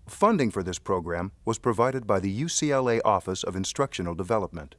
Funding for this program was provided by the UCLA Office of Instructional Development.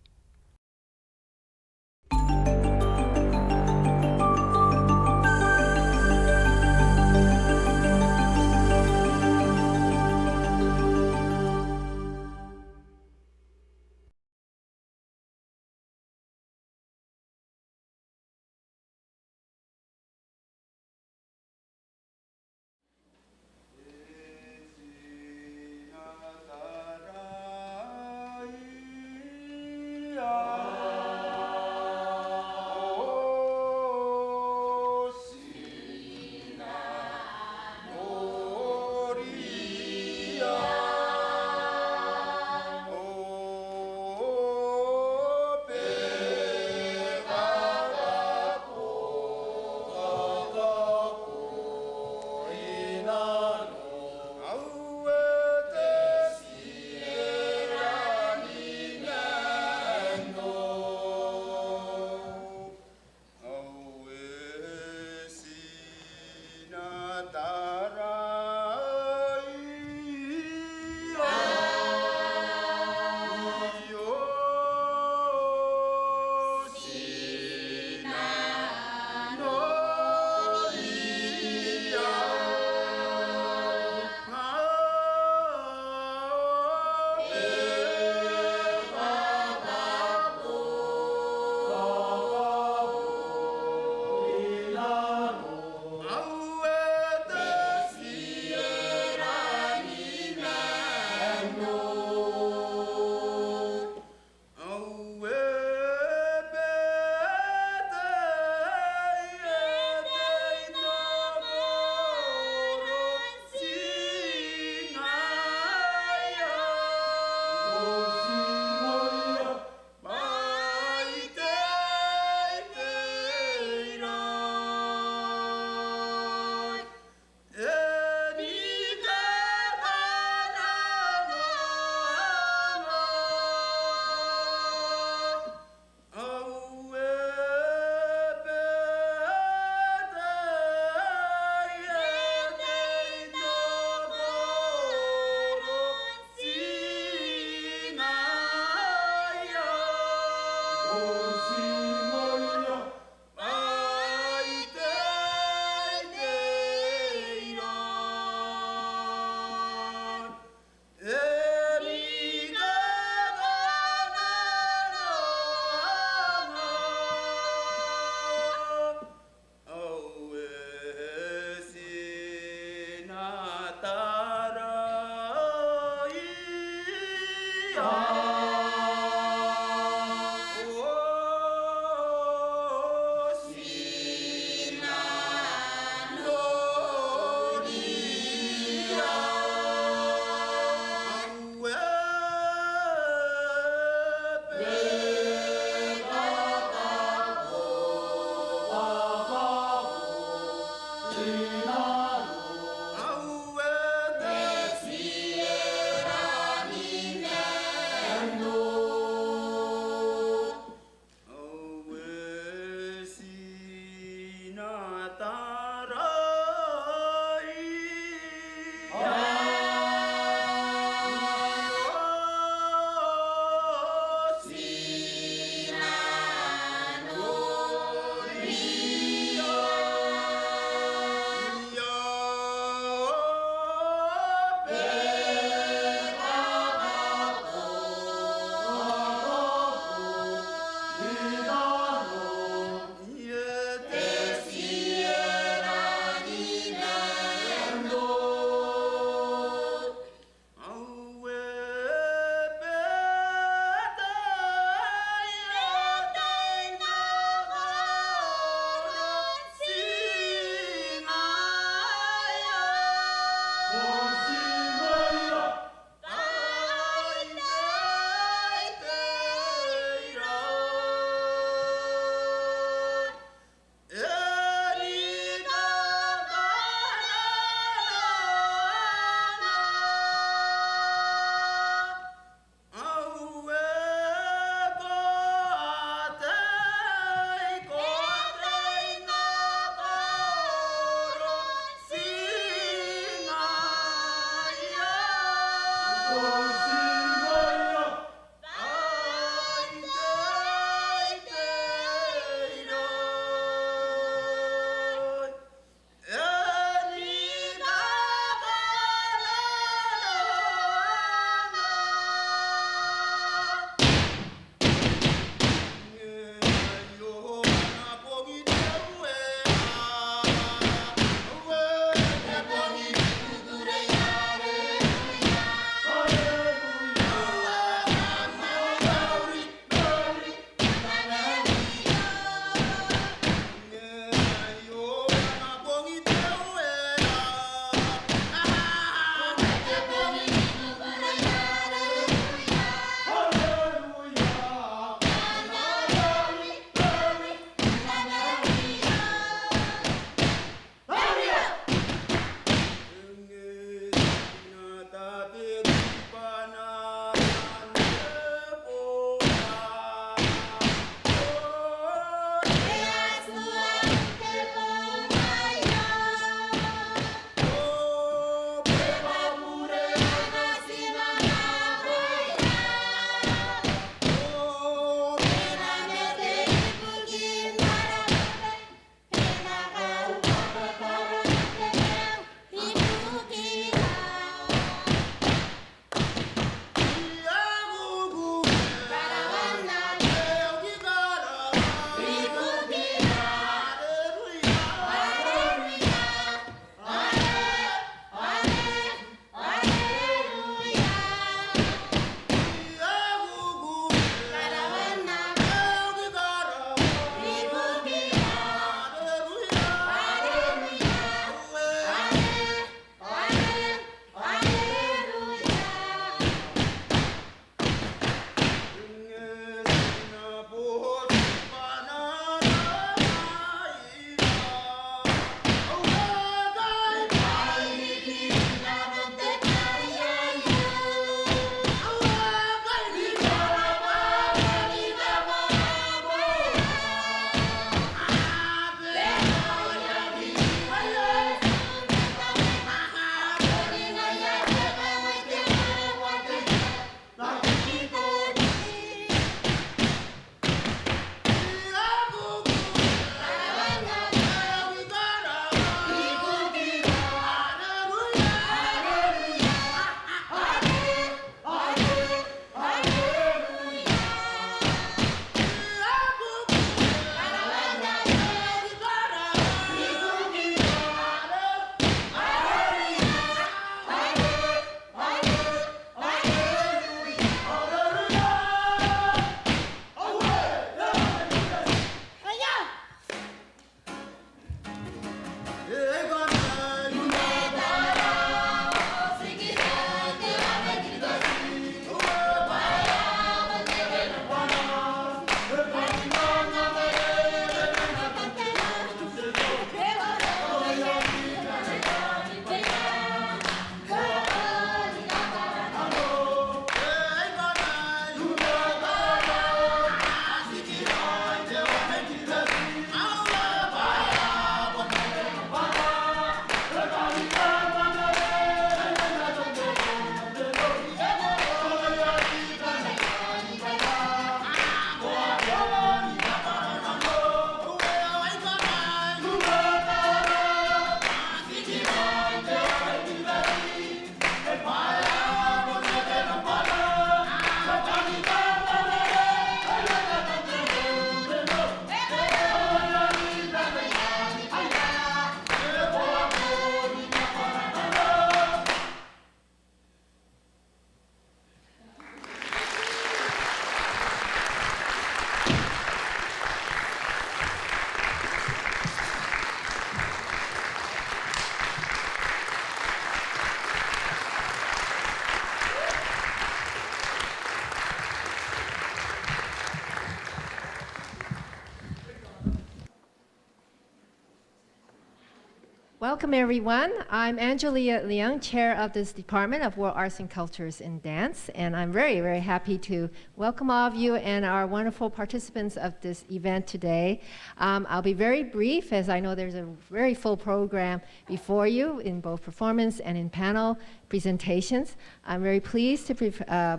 Welcome, everyone. I'm Angelia Liang, Chair of this Department of World Arts and Cultures in Dance, and I'm very, very happy to welcome all of you and our wonderful participants of this event today. I'll be very brief, as I know there's a very full program before you in both performance and in panel presentations. I'm very pleased to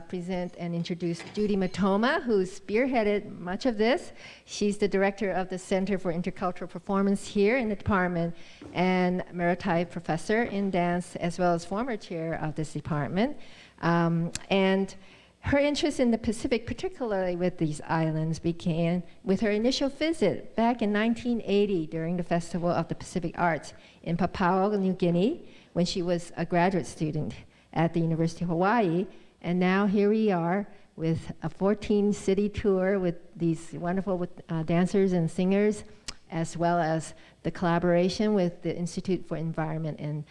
present and introduce Judy Matoma, who spearheaded much of this. She's the director of the Center for Intercultural Performance here in the department and Maritime Professor in Dance, as well as former chair of this department. And her interest in the Pacific, particularly with these islands, began with her initial visit back in 1980 during the Festival of the Pacific Arts in Papua New Guinea, when she was a graduate student at the University of Hawaii. And now here we are with a 14-city tour with these wonderful dancers and singers, as well as the collaboration with the Institute for Environment and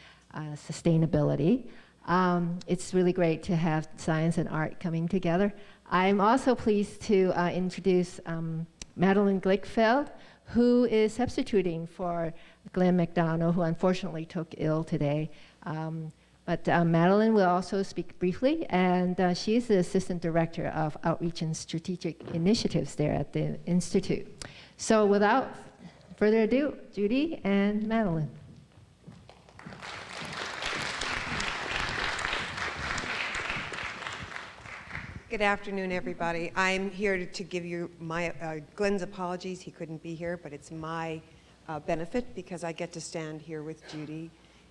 Sustainability. It's really great to have science and art coming together. I'm also pleased to introduce Madeline Glickfeld, who is substituting for Glenn McDonald, who unfortunately took ill today. But Madeline will also speak briefly, and she's the Assistant Director of Outreach and Strategic Initiatives there at the Institute. So without further ado, Judy and Madeline. Good afternoon, everybody. I'm here to give you my Glenn's apologies. He couldn't be here, but it's my benefit because I get to stand here with Judy.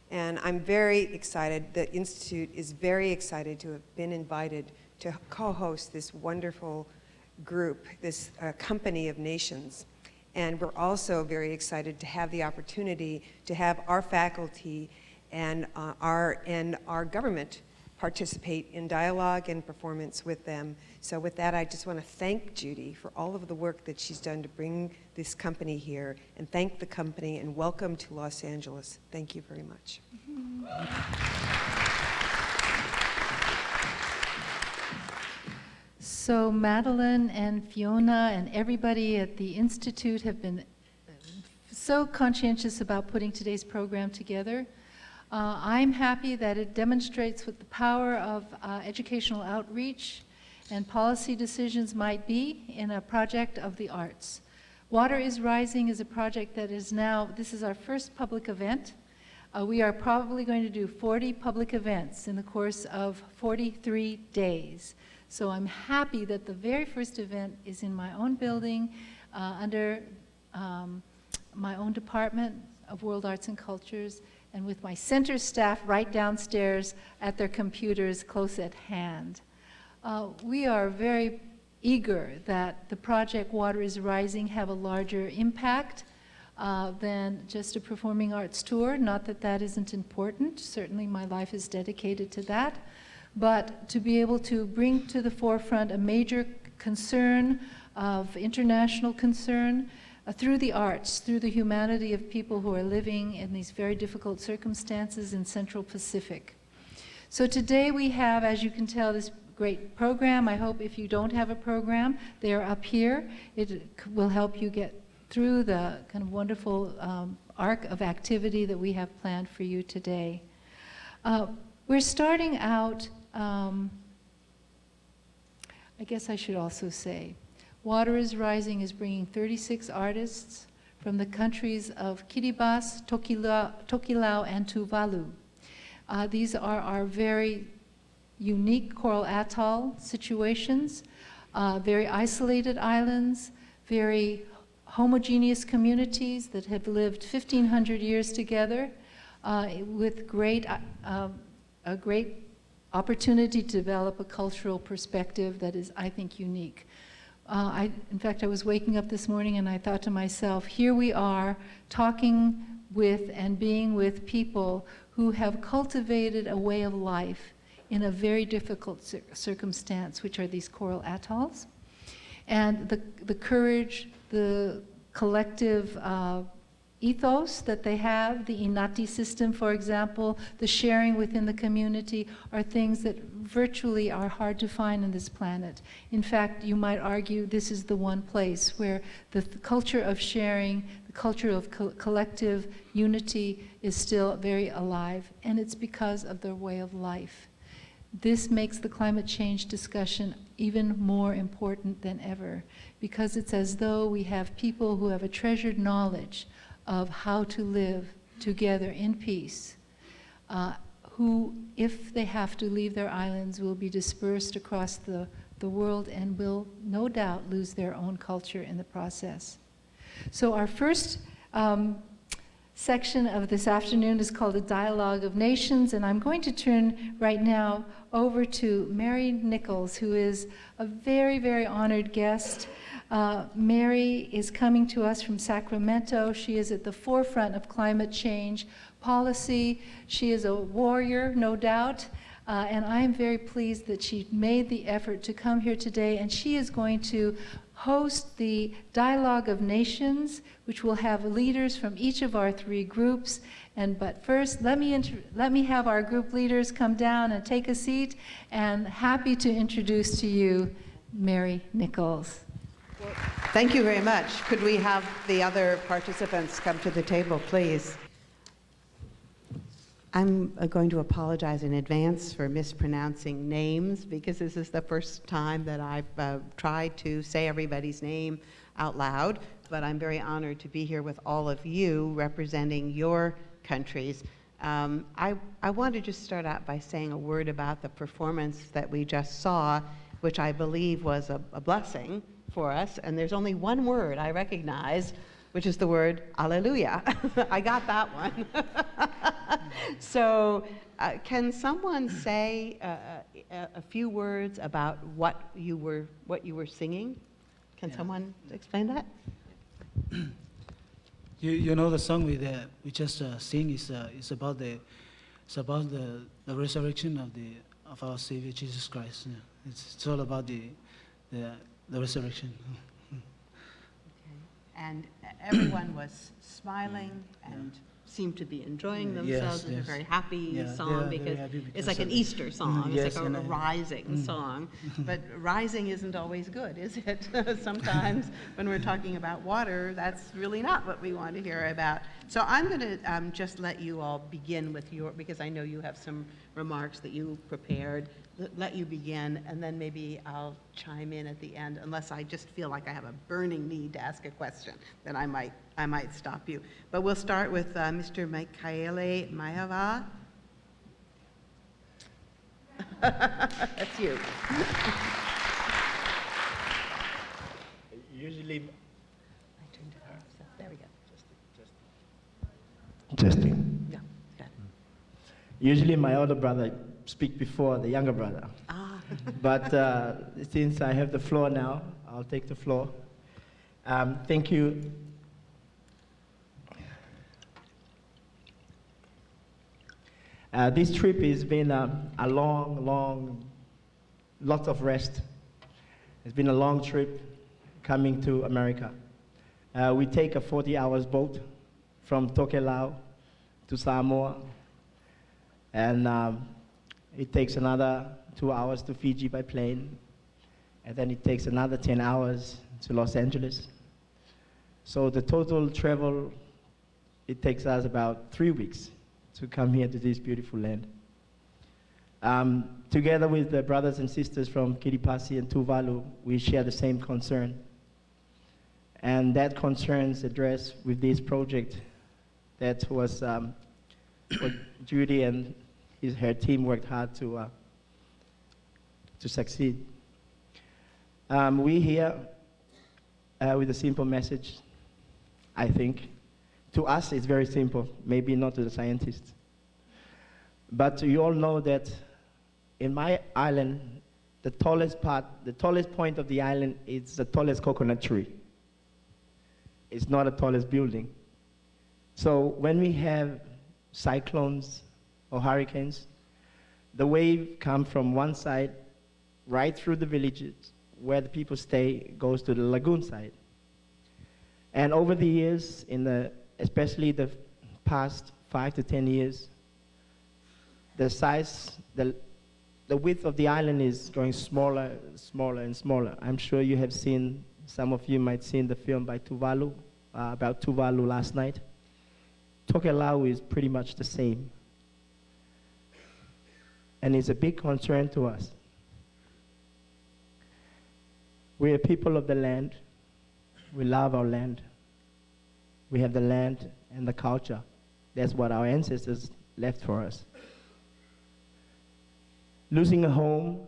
And I'm very excited. The Institute is very excited to have been invited to co-host this wonderful group, this company of nations. And we're also very excited to have the opportunity to have our faculty and our government participate in dialogue and performance with them. So with that, I just want to thank Judy for all of the work that she's done to bring this company here, and thank the company, and welcome to Los Angeles. Thank you very much. So Madeline and Fiona and everybody at the Institute have been so conscientious about putting today's program together. I'm happy that it demonstrates what the power of educational outreach and policy decisions might be in a project of the arts. Water is Rising is a project that is now, this is our first public event. We are probably going to do 40 public events in the course of 43 days. So I'm happy that the very first event is in my own building under my own Department of World Arts and Cultures, and with my center staff right downstairs at their computers close at hand. We are very eager that the project Water is Rising have a larger impact than just a performing arts tour. Not that that isn't important. Certainly my life is dedicated to that. But to be able to bring to the forefront a major concern of international concern through the arts, through the humanity of people who are living in these very difficult circumstances in Central Pacific. So today we have, as you can tell, this great program. I hope if you don't have a program, they are up here. It will help you get through the kind of wonderful arc of activity that we have planned for you today. We're starting out, I guess I should also say, Water is Rising is bringing 36 artists from the countries of Kiribati, Tokelau, and Tuvalu. These are our very unique coral atoll situations, very isolated islands, very homogeneous communities that have lived 1,500 years together with a great opportunity to develop a cultural perspective that is, I think, unique. In fact, I was waking up this morning and I thought to myself, here we are talking with and being with people who have cultivated a way of life in a very difficult circumstance, which are these coral atolls. And the courage, the collective ethos that they have, the Inati system, for example, the sharing within the community, are things that virtually are hard to find on this planet. In fact, you might argue this is the one place where the culture of sharing, the culture of collective unity is still very alive, and it's because of their way of life. This makes the climate change discussion even more important than ever, because it's as though we have people who have a treasured knowledge of how to live together in peace, who, if they have to leave their islands, will be dispersed across the world and will no doubt lose their own culture in the process. So our first section of this afternoon is called A Dialogue of Nations, and I'm going to turn right now over to Mary Nichols, who is a very, very honored guest. Mary is coming to us from Sacramento. She is at the forefront of climate change policy. She is a warrior, no doubt, and I am very pleased that she made the effort to come here today, and she is going to host the Dialogue of Nations, which will have leaders from each of our 3 groups. But first, let me have our group leaders come down and take a seat, and happy to introduce to you Mary Nichols. Thank you very much. Could we have the other participants come to the table, please? I'm going to apologize in advance for mispronouncing names, because this is the first time that I've tried to say everybody's name out loud, but I'm very honored to be here with all of you representing your countries. I want to just start out by saying a word about the performance that we just saw, which I believe was a blessing for us, and there's only one word I recognize, which is the word Alleluia. I got that one. So can someone say a few words about what you were singing? Can someone explain that? You know the song we just sing is about the resurrection of our Savior Jesus Christ. Yeah. It's all about the resurrection. And everyone was smiling and seemed to be enjoying themselves. It was a very happy song, because it's like an Easter song. It's like a rising song. But rising isn't always good, is it? Sometimes when we're talking about water, that's really not what we want to hear about. So I'm going to just let you all begin with because I know you have some remarks that you prepared. Let you begin, and then maybe I'll chime in at the end, unless I just feel like I have a burning need to ask a question, then I might stop you. But we'll start with Mr. Michaele Maeva. That's you. Usually, I turned it off, so there we go. testing. Yeah, got it. Usually my older brother speak before the younger brother. Ah. But since I have the floor now, I'll take the floor. Thank you. This trip has been a long, lots of rest. It's been a long trip coming to America. We take a 40-hour boat from Tokelau to Samoa, and it takes another 2 hours to Fiji by plane, and then it takes another 10 hours to Los Angeles. So the total travel, it takes us about 3 weeks to come here to this beautiful land. Together with the brothers and sisters from Kiribati and Tuvalu, we share the same concern. And that concern is addressed with this project that was what Judy and her team worked hard to succeed. We here with a simple message, I think. To us, it's very simple, maybe not to the scientists. But you all know that in my island, the tallest point of the island is the tallest coconut tree. It's not the tallest building. So when we have cyclones or hurricanes, the wave comes from one side right through the villages where the people stay, goes to the lagoon side. And over the years, especially the past 5 to 10 years, the width of the island is growing smaller, smaller, and smaller. I'm sure you have seen, some of you might have seen the film by Tuvalu, about Tuvalu last night. Tokelau is pretty much the same. And it's a big concern to us. We are people of the land. We love our land. We have the land and the culture. That's what our ancestors left for us. Losing a home,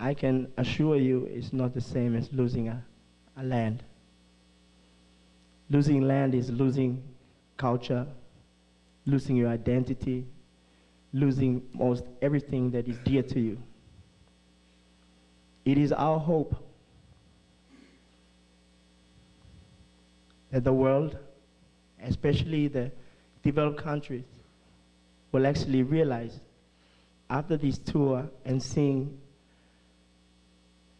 I can assure you, is not the same as losing a land. Losing land is losing culture, losing your identity, losing most everything that is dear to you. It is our hope that the world, especially the developed countries, will actually realize after this tour and seeing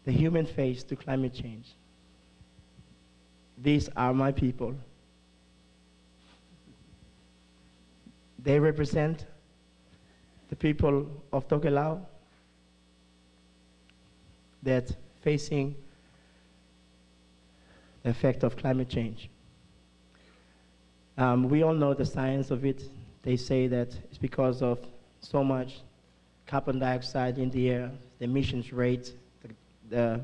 the human face to climate change. These are my people. They represent the people of Tokelau that facing the effect of climate change. We all know the science of it. They say that it's because of so much carbon dioxide in the air, the emissions rate, the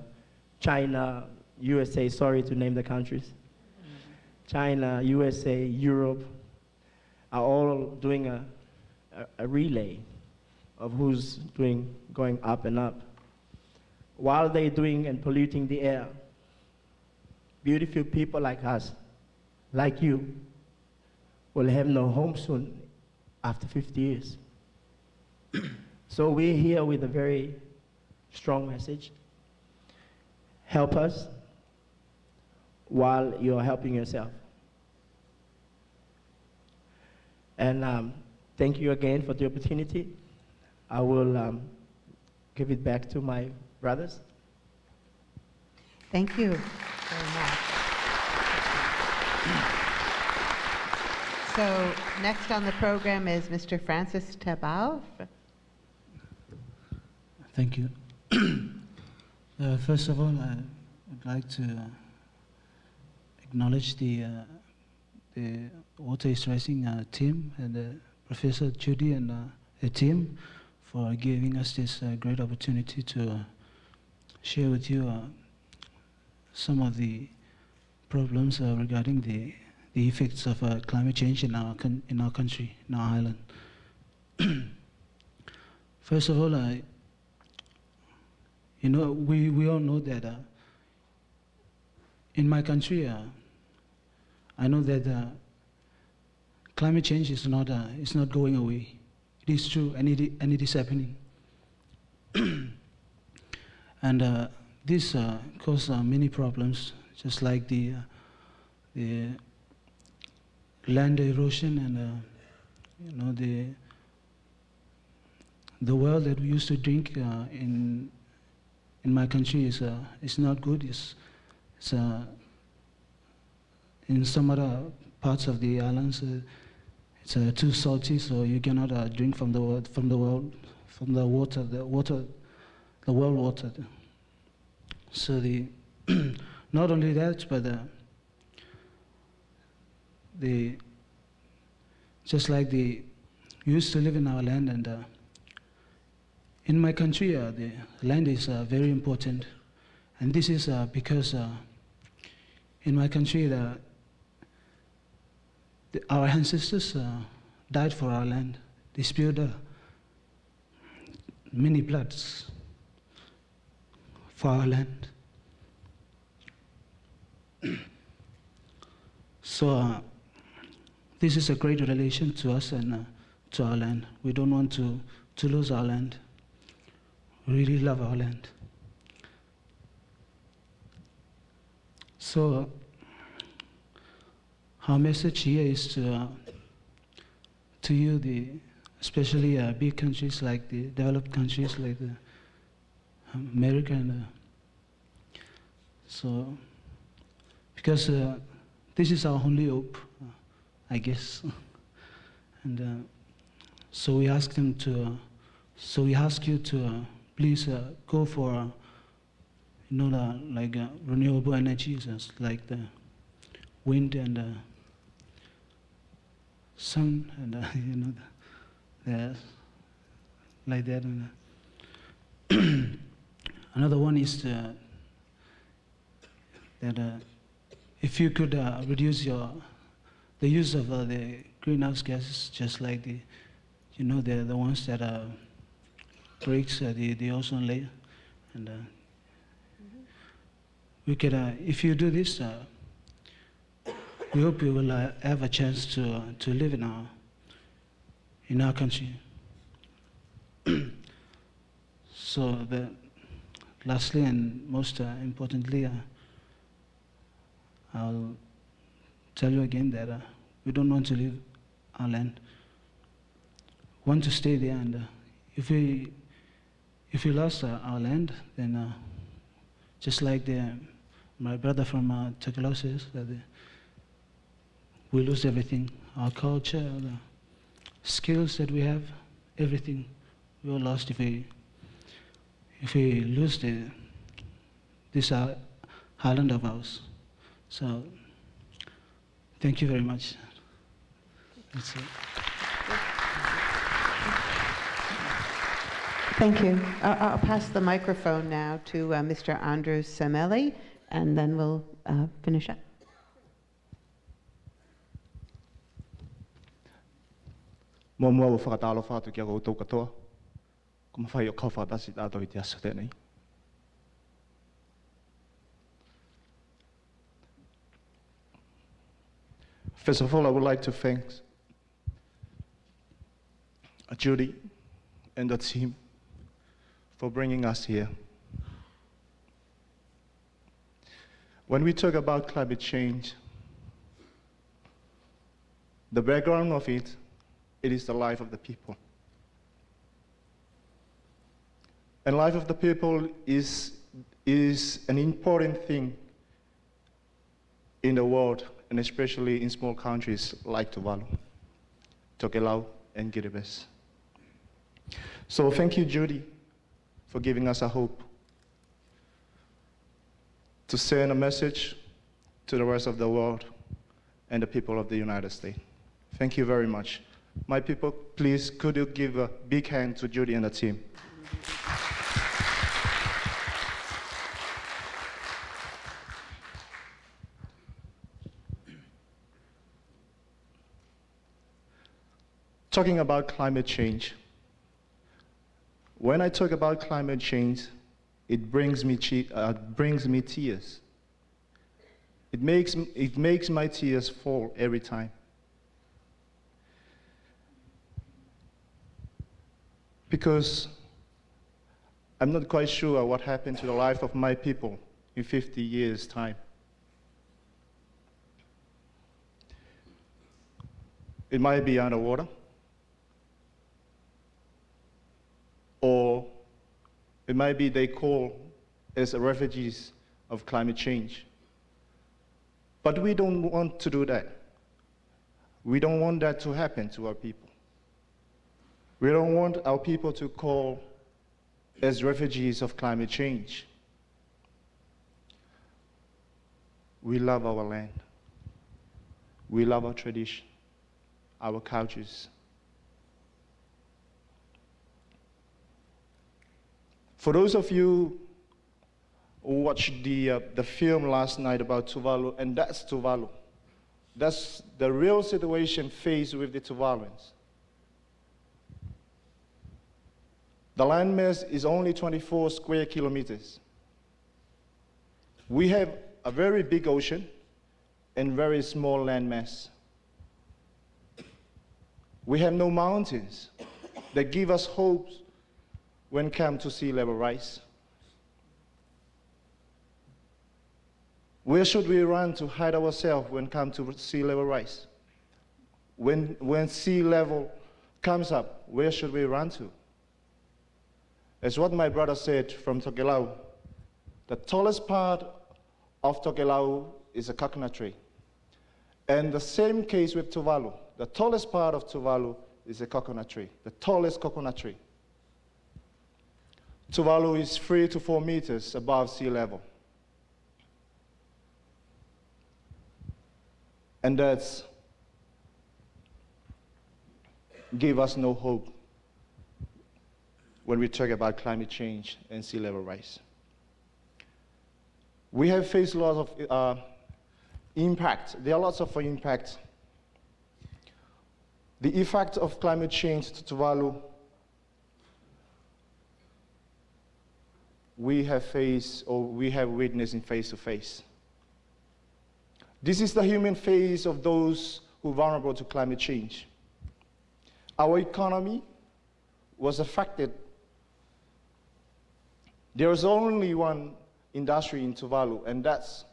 China, USA, sorry to name the countries. China, USA, Europe are all doing a relay of who's going up and up. While they're doing and polluting the air, beautiful people like us, like you, will have no home soon after 50 years. So we're here with a very strong message. Help us while you're helping yourself. And thank you again for the opportunity. I will give it back to my brothers. Thank you very much. So next on the program is Mr. Francis Tabao. Thank you. First of all, I would like to acknowledge the Water is Rising team and Professor Judy and her team for giving us this great opportunity to share with you some of the problems regarding the effects of climate change in our country, in our island. First of all, we all know that in my country, I know that climate change is not going away. It is true, and it is happening. And this causes many problems, just like the land erosion and the well that we used to drink in my country is not good. It's in some other parts of the islands it's too salty, so you cannot drink from the well water. So not only that, but just like we used to live in our land, and in my country, the land is very important, and this is because in my country, our ancestors died for our land. They spilled many bloods for our land. So this is a great relation to us and to our land. We don't want to lose our land. We really love our land. So our message here is to you, especially big countries like the developed countries like America, and so because this is our only hope, I guess, and so we ask them to. So we ask you to please go for renewable energies, like the wind and sun, and like that. And another one is that if you could reduce the use of the greenhouse gases, just like the ones that breaks the ozone layer, and we could, if you do this, we hope you will have a chance to live in our country. So lastly and most importantly, I'll tell you again that we don't want to leave our land. We want to stay there, and if we lost our land, then just like my brother from Tokelau says, that we lose everything, our culture, the skills that we have, everything we all lost if we lose this island of ours. So, thank you very much. That's it. Thank you. I'll pass the microphone now to Mr. Andrew Semeli, and then we'll finish up. Mua o whakatalo whātu kia koutou katoa. Ko mawhai o kau whakatasi tātou I te aso tēnei. First of all, I would like to thank Judy and the team for bringing us here. When we talk about climate change, the background of it is the life of the people. And life of the people is an important thing in the world, and especially in small countries like Tuvalu, Tokelau, and Kiribati. So thank you, Judy, for giving us a hope to send a message to the rest of the world and the people of the United States. Thank you very much. My people, please, could you give a big hand to Judy and the team? Talking about climate change. When I talk about climate change, it brings me tears. It makes my tears fall every time. Because I'm not quite sure what happened to the life of my people in 50 years' time. It might be underwater, or it might be they call as refugees of climate change. But we don't want to do that. We don't want that to happen to our people. We don't want our people to call as refugees of climate change. We love our land. We love our tradition, our cultures. For those of you who watched the film last night about Tuvalu, and that's Tuvalu. That's the real situation faced with the Tuvaluans. The landmass is only 24 square kilometers. We have a very big ocean and very small landmass. We have no mountains that give us hope when it comes to sea level rise. Where should we run to hide ourselves when it comes to sea level rise? When sea level comes up, where should we run to? As what my brother said from Tokelau, the tallest part of Tokelau is a coconut tree. And the same case with Tuvalu. The tallest part of Tuvalu is a coconut tree, the tallest coconut tree. Tuvalu is 3 to 4 meters above sea level. And that's give us no hope when we talk about climate change and sea level rise. We have faced lots of impact. There are lots of impacts. The effect of climate change to Tuvalu, we have faced or we have witnessed in face to face. This is the human face of those who are vulnerable to climate change. Our economy was affected. There is only one industry in Tuvalu, and that's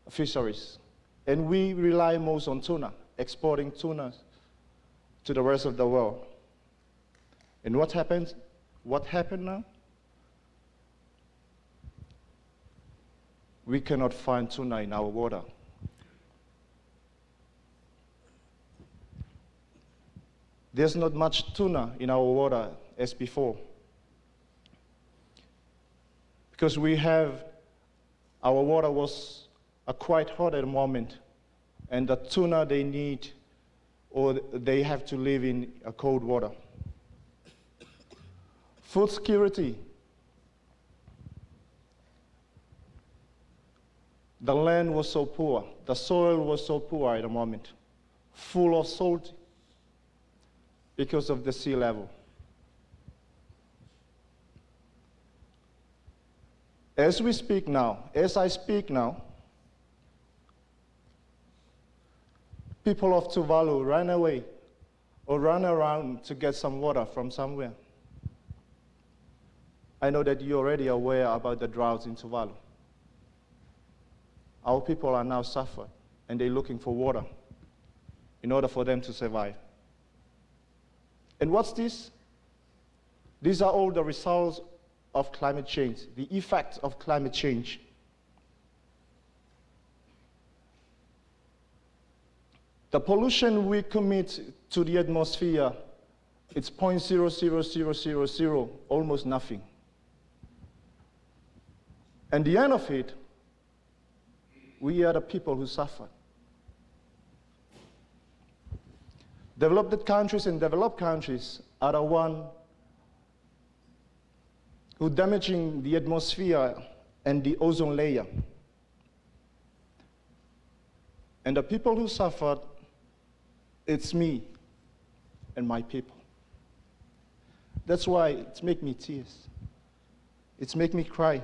fisheries. And we rely most on tuna, exporting tuna to the rest of the world. And what happens? What happened now? We cannot find tuna in our water. There's not much tuna in our water as before. Because our water was quite hot at the moment, and the tuna they need, or they have to live in cold water. Food security. The land was so poor, the soil was so poor at the moment, full of salt because of the sea level. As we speak now, as I speak now, people of Tuvalu run away or run around to get some water from somewhere. I know that you're already aware about the droughts in Tuvalu. Our people are now suffering, and they're looking for water in order for them to survive. And what's this? These are all the results of climate change, the effects of climate change. The pollution we commit to the atmosphere, it's 0.00000, almost nothing. And the end of it, we are the people who suffer. Developed countries and developed countries are the ones who are damaging the atmosphere and the ozone layer. And the people who suffered, it's me and my people. That's why it makes me tears. It makes me cry,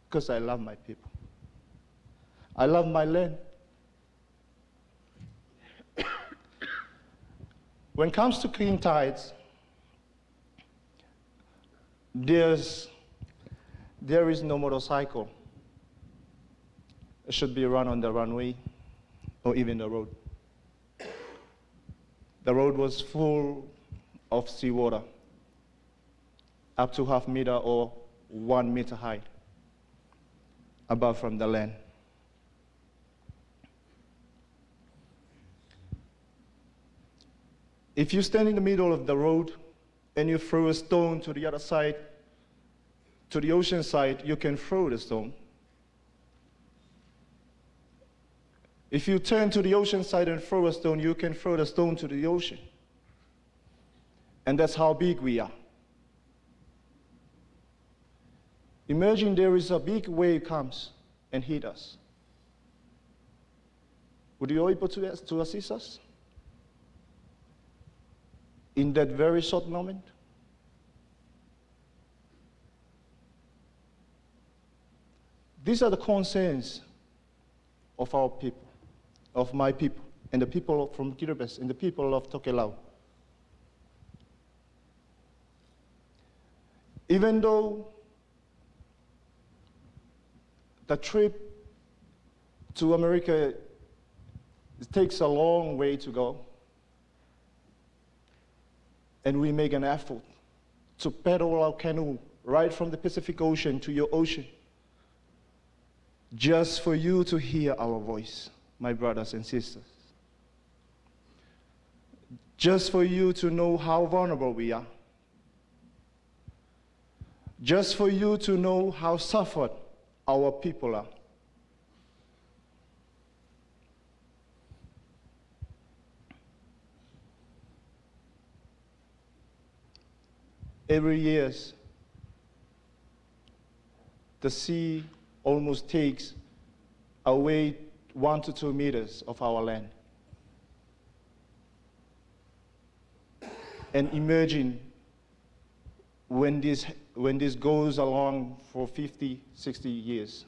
because I love my people. I love my land. When it comes to clean tides, there is no motorcycle. It should be run on the runway or even the road. The road was full of seawater, up to 0.5 meter or 1 meter high, above from the land. If you stand in the middle of the road and you throw a stone to the other side, to the ocean side, you can throw the stone. If you turn to the ocean side and throw a stone, you can throw the stone to the ocean. And that's how big we are. Imagine there is a big wave comes and hit us. Would you be able to assist us? In that very short moment? These are the concerns of our people, of my people, and the people from Kiribati, and the people of Tokelau. Even though the trip to America takes a long way to go, and we make an effort to paddle our canoe right from the Pacific Ocean to your ocean, just for you to hear our voice, my brothers and sisters. Just for you to know how vulnerable we are. Just for you to know how suffered our people are. every year, the sea almost takes away 1 to 2 meters of our land. And imagine when this goes along for 50, 60 years.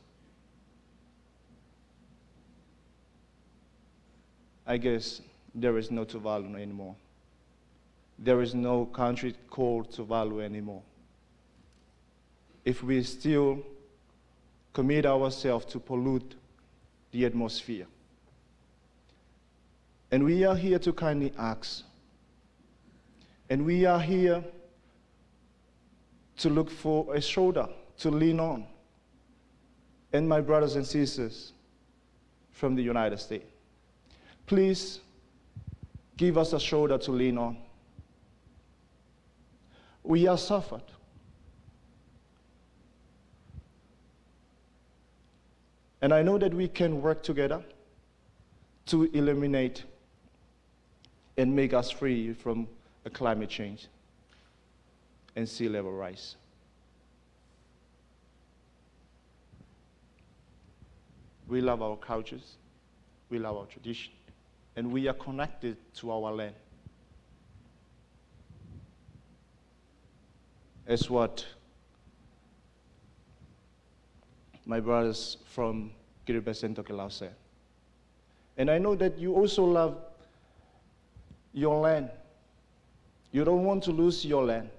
I guess there is no Tuvalu anymore. There is no country called Tuvalu anymore. If we still commit ourselves to pollute the atmosphere. And we are here to kindly ask. And we are here to look for a shoulder to lean on. And my brothers and sisters from the United States, please give us a shoulder to lean on. We are suffered. And I know that we can work together to eliminate and make us free from climate change and sea level rise. We love our cultures, we love our tradition, and we are connected to our land. As what my brothers from Kiribati and Tokelau said. And I know that you also love your land. You don't want to lose your land.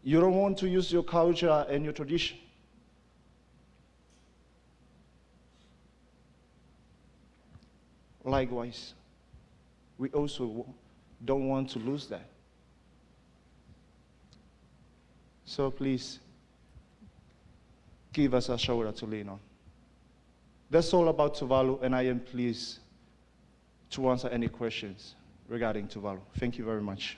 You don't want to use your culture and your tradition. Likewise, we also don't want to lose that. So please, give us a shoulder to lean on. That's all about Tuvalu, and I am pleased to answer any questions regarding Tuvalu. Thank you very much.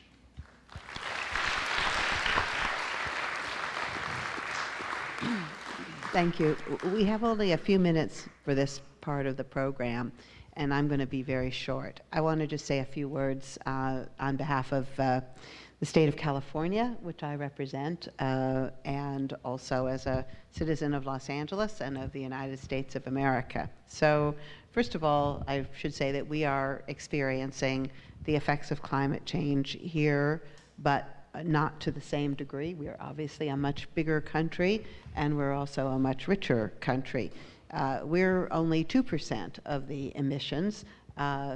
Thank you. We have only a few minutes for this part of the program, and I'm going to be very short. I want to just say a few words on behalf of the state of California, which I represent, and also as a citizen of Los Angeles and of the United States of America. So first of all, I should say that we are experiencing the effects of climate change here, but not to the same degree. We are obviously a much bigger country, and we're also a much richer country. We're only 2% of the emissions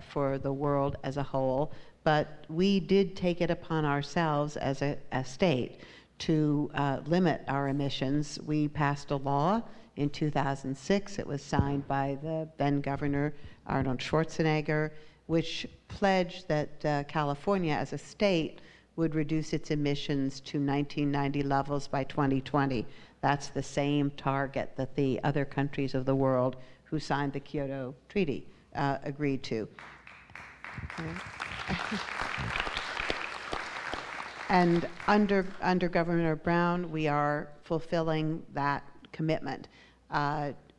for the world as a whole, but we did take it upon ourselves as a state to limit our emissions. We passed a law in 2006. It was signed by the then Governor Arnold Schwarzenegger, which pledged that California as a state would reduce its emissions to 1990 levels by 2020. That's the same target that the other countries of the world who signed the Kyoto Treaty agreed to. And under Governor Brown, we are fulfilling that commitment.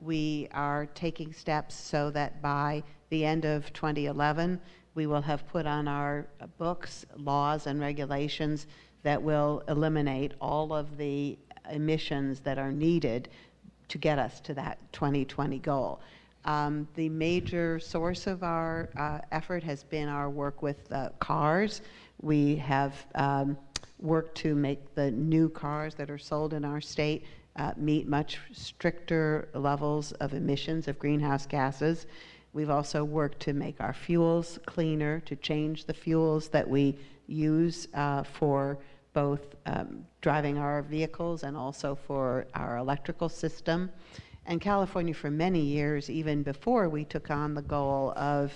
We are taking steps so that by the end of 2011, we will have put on our books laws and regulations that will eliminate all of the emissions that are needed to get us to that 2020 goal. The major source of our effort has been our work with cars. We have worked to make the new cars that are sold in our state meet much stricter levels of emissions of greenhouse gases. We've also worked to make our fuels cleaner, to change the fuels that we use for both driving our vehicles and also for our electrical system. And California, for many years, even before we took on the goal of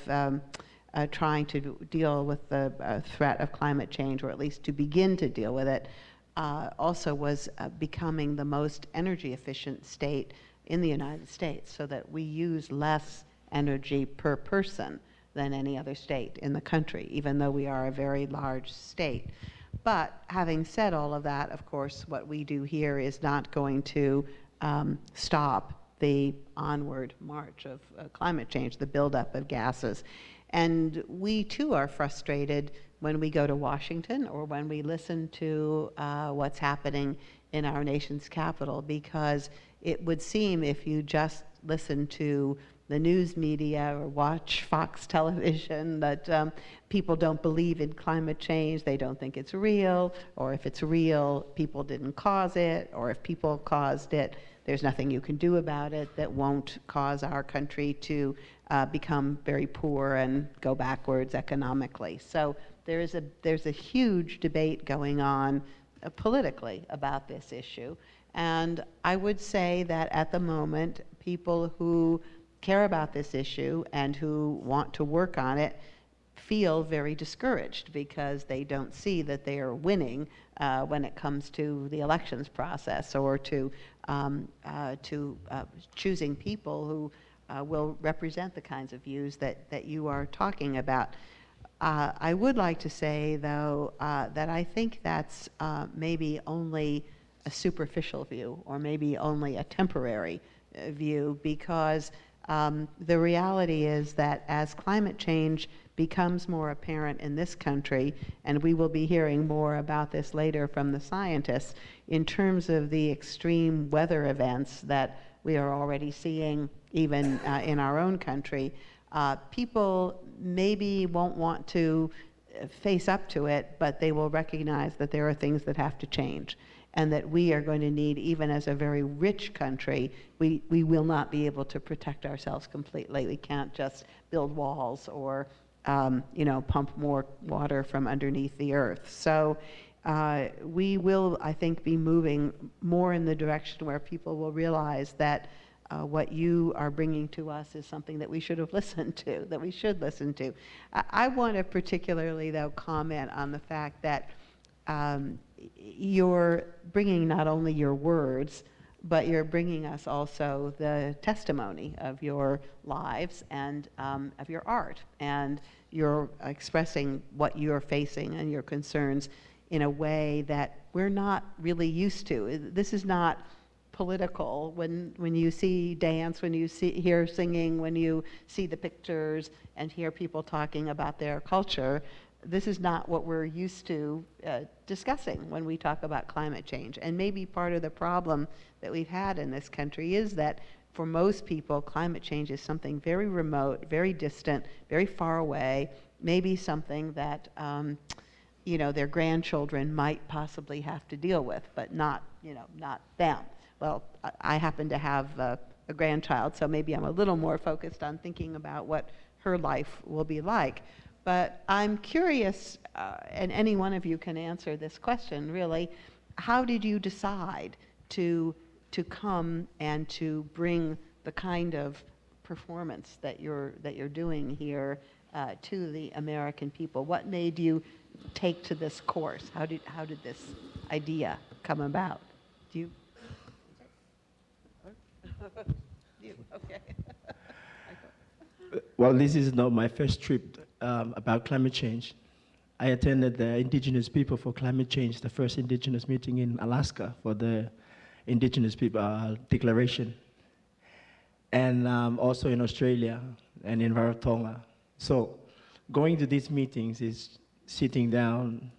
trying to deal with the threat of climate change, or at least to begin to deal with it, also was becoming the most energy efficient state in the United States, so that we use less energy per person than any other state in the country, even though we are a very large state. But having said all of that, of course, what we do here is not going to stop the onward march of climate change, the buildup of gases. And we too are frustrated when we go to Washington or when we listen to what's happening in our nation's capital, because it would seem if you just listen to the news media or watch Fox television that people don't believe in climate change, they don't think it's real, or if it's real, people didn't cause it, or if people caused it, there's nothing you can do about it that won't cause our country to become very poor and go backwards economically. So there's a huge debate going on politically about this issue. And I would say that at the moment, people who care about this issue and who want to work on it feel very discouraged because they don't see that they are winning when it comes to the elections process or to choosing people who will represent the kinds of views that you are talking about. I would like to say, though, that I think that's maybe only a superficial view or maybe only a temporary view, because the reality is that as climate change becomes more apparent in this country, and we will be hearing more about this later from the scientists, in terms of the extreme weather events that we are already seeing even in our own country, people maybe won't want to face up to it, but they will recognize that there are things that have to change, and that we are going to need, even as a very rich country, we will not be able to protect ourselves completely. We can't just build walls or pump more water from underneath the earth. So we will, I think, be moving more in the direction where people will realize that what you are bringing to us is something that we should have listened to, that we should listen to. I want to particularly, though, comment on the fact that you're bringing not only your words, but you're bringing us also the testimony of your lives and of your art. And you're expressing what you're facing and your concerns in a way that we're not really used to. This is not political. When you see dance, when you hear singing, when you see the pictures and hear people talking about their culture, this is not what we're used to discussing when we talk about climate change. And maybe part of the problem that we've had in this country is that for most people, climate change is something very remote, very distant, very far away, maybe something that their grandchildren might possibly have to deal with, but not them. Well, I happen to have a grandchild, so maybe I'm a little more focused on thinking about what her life will be like. But I'm curious, and any one of you can answer this question, really, how did you decide to come and to bring the kind of performance that you're doing here to the American people? What made you take to this course? How did this idea come about? Do you? You, okay. Well, this is not my first trip about climate change. I attended the Indigenous People for Climate Change, the first Indigenous meeting in Alaska for the Indigenous People Declaration, and also in Australia and in Rarotonga. So going to these meetings is sitting down,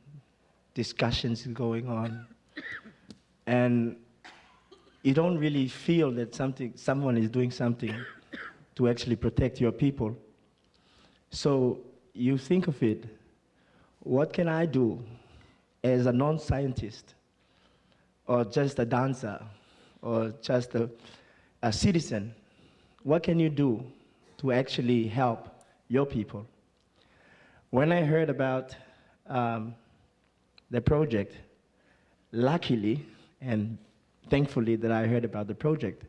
discussions going on, and you don't really feel that someone is doing something to actually protect your people. So you think of it, what can I do as a non-scientist, or just a dancer, or just a citizen? What can you do to actually help your people? When I heard about the project, luckily and thankfully that I heard about the project,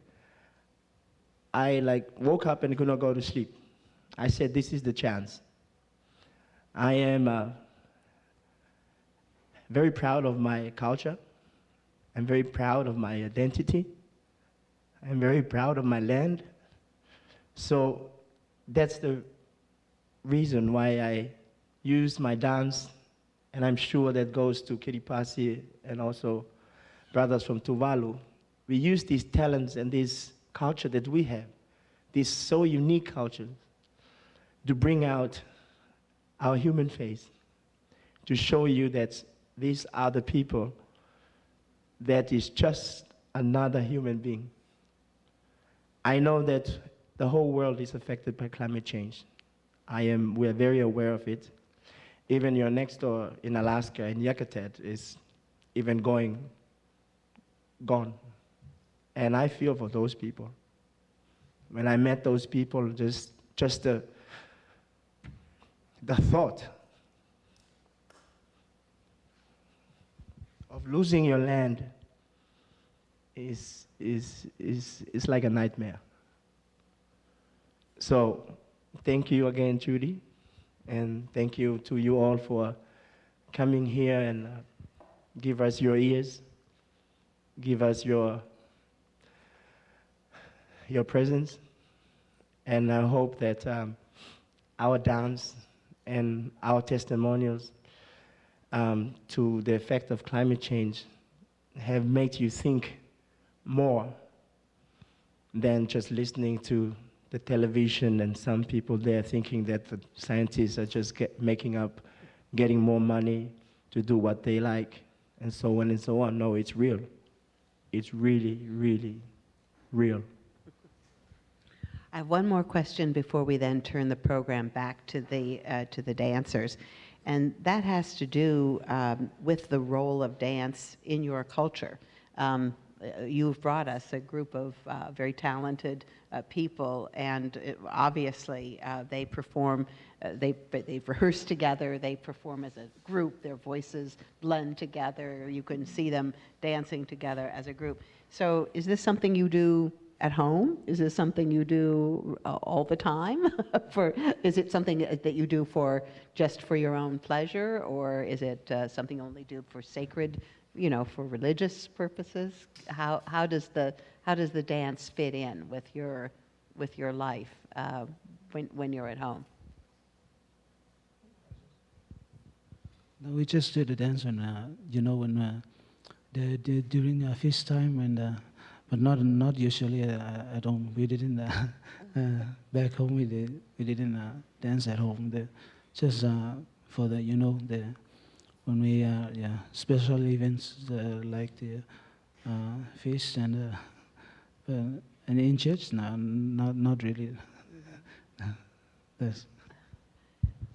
I woke up and could not go to sleep. I said, this is the chance. I am very proud of my culture. I'm very proud of my identity. I'm very proud of my land. So that's the reason why I use my dance, and I'm sure that goes to Kiribati and also brothers from Tuvalu. We use these talents and this culture that we have, this so unique culture, to bring out our human face, to show you that these are the people that is just another human being. I know that the whole world is affected by climate change. We're very aware of it. Even your next door in Alaska, in Yakutat, is even gone. And I feel for those people. When I met those people, just the thought of losing your land is like a nightmare. So thank you again, Judy, and thank you to you all for coming here and give us your ears, give us your presence, and I hope that our dance and our testimonials to the effect of climate change have made you think more than just listening to the television and some people there thinking that the scientists are just getting more money to do what they like, and so on and so on. No, it's real. It's really, really real. I have one more question before we then turn the program back to the dancers, and that has to do with the role of dance in your culture. You've brought us a group of very talented people, and obviously they perform, they've rehearsed together, they perform as a group, their voices blend together, you can see them dancing together as a group. So is this something you do at home? Is this something you do all the time? Is it something that you do just for your own pleasure, or is it something you only do for sacred, for religious purposes? How does the dance fit in with your life when you're at home? No, we just do the dance when during feast time, and but not usually at home. We didn't back home. We didn't dance at home. Just for the when we special events like the feast and in church. No, not really. That's.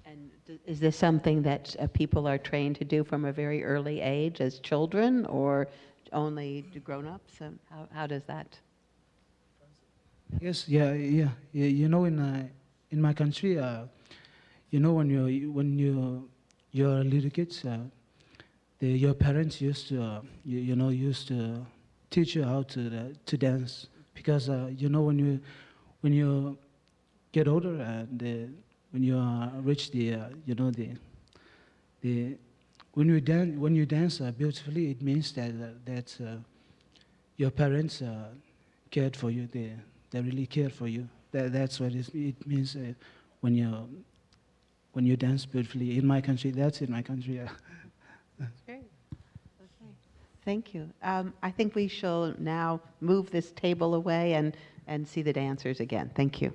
And is this something that people are trained to do from a very early age as children, or only grown-ups? And how does that? Yes, yeah. In my country, when you're little kids, your parents used to used to teach you how to dance, because when you get older and when you reach when you dance beautifully, it means that your parents cared for you. They really cared for you. That's what it means when you dance beautifully. In my country, that's in my country. That's great. Okay. Thank you. I think we shall now move this table away and see the dancers again. Thank you.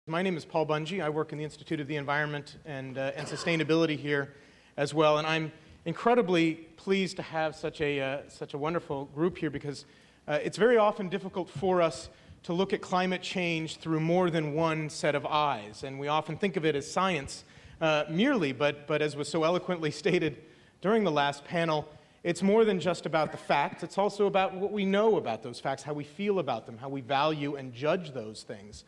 My name is Paul Bungie. I work in the Institute of the Environment and Sustainability here as well, and I'm incredibly pleased to have such a wonderful group here because it's very often difficult for us to look at climate change through more than one set of eyes, and we often think of it as science merely, but as was so eloquently stated during the last panel, it's more than just about the facts. It's also about what we know about those facts, how we feel about them, how we value and judge those things.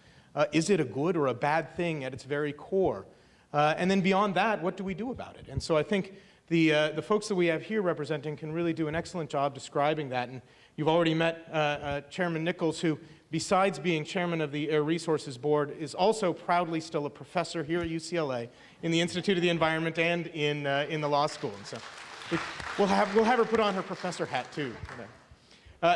Is it a good or a bad thing at its very core? And then beyond that, what do we do about it? And so I think the folks that we have here representing can really do an excellent job describing that. And you've already met Chairman Nichols, who, besides being chairman of the Air Resources Board, is also proudly still a professor here at UCLA in the Institute of the Environment and in the law school. And so we'll have her put on her professor hat, too.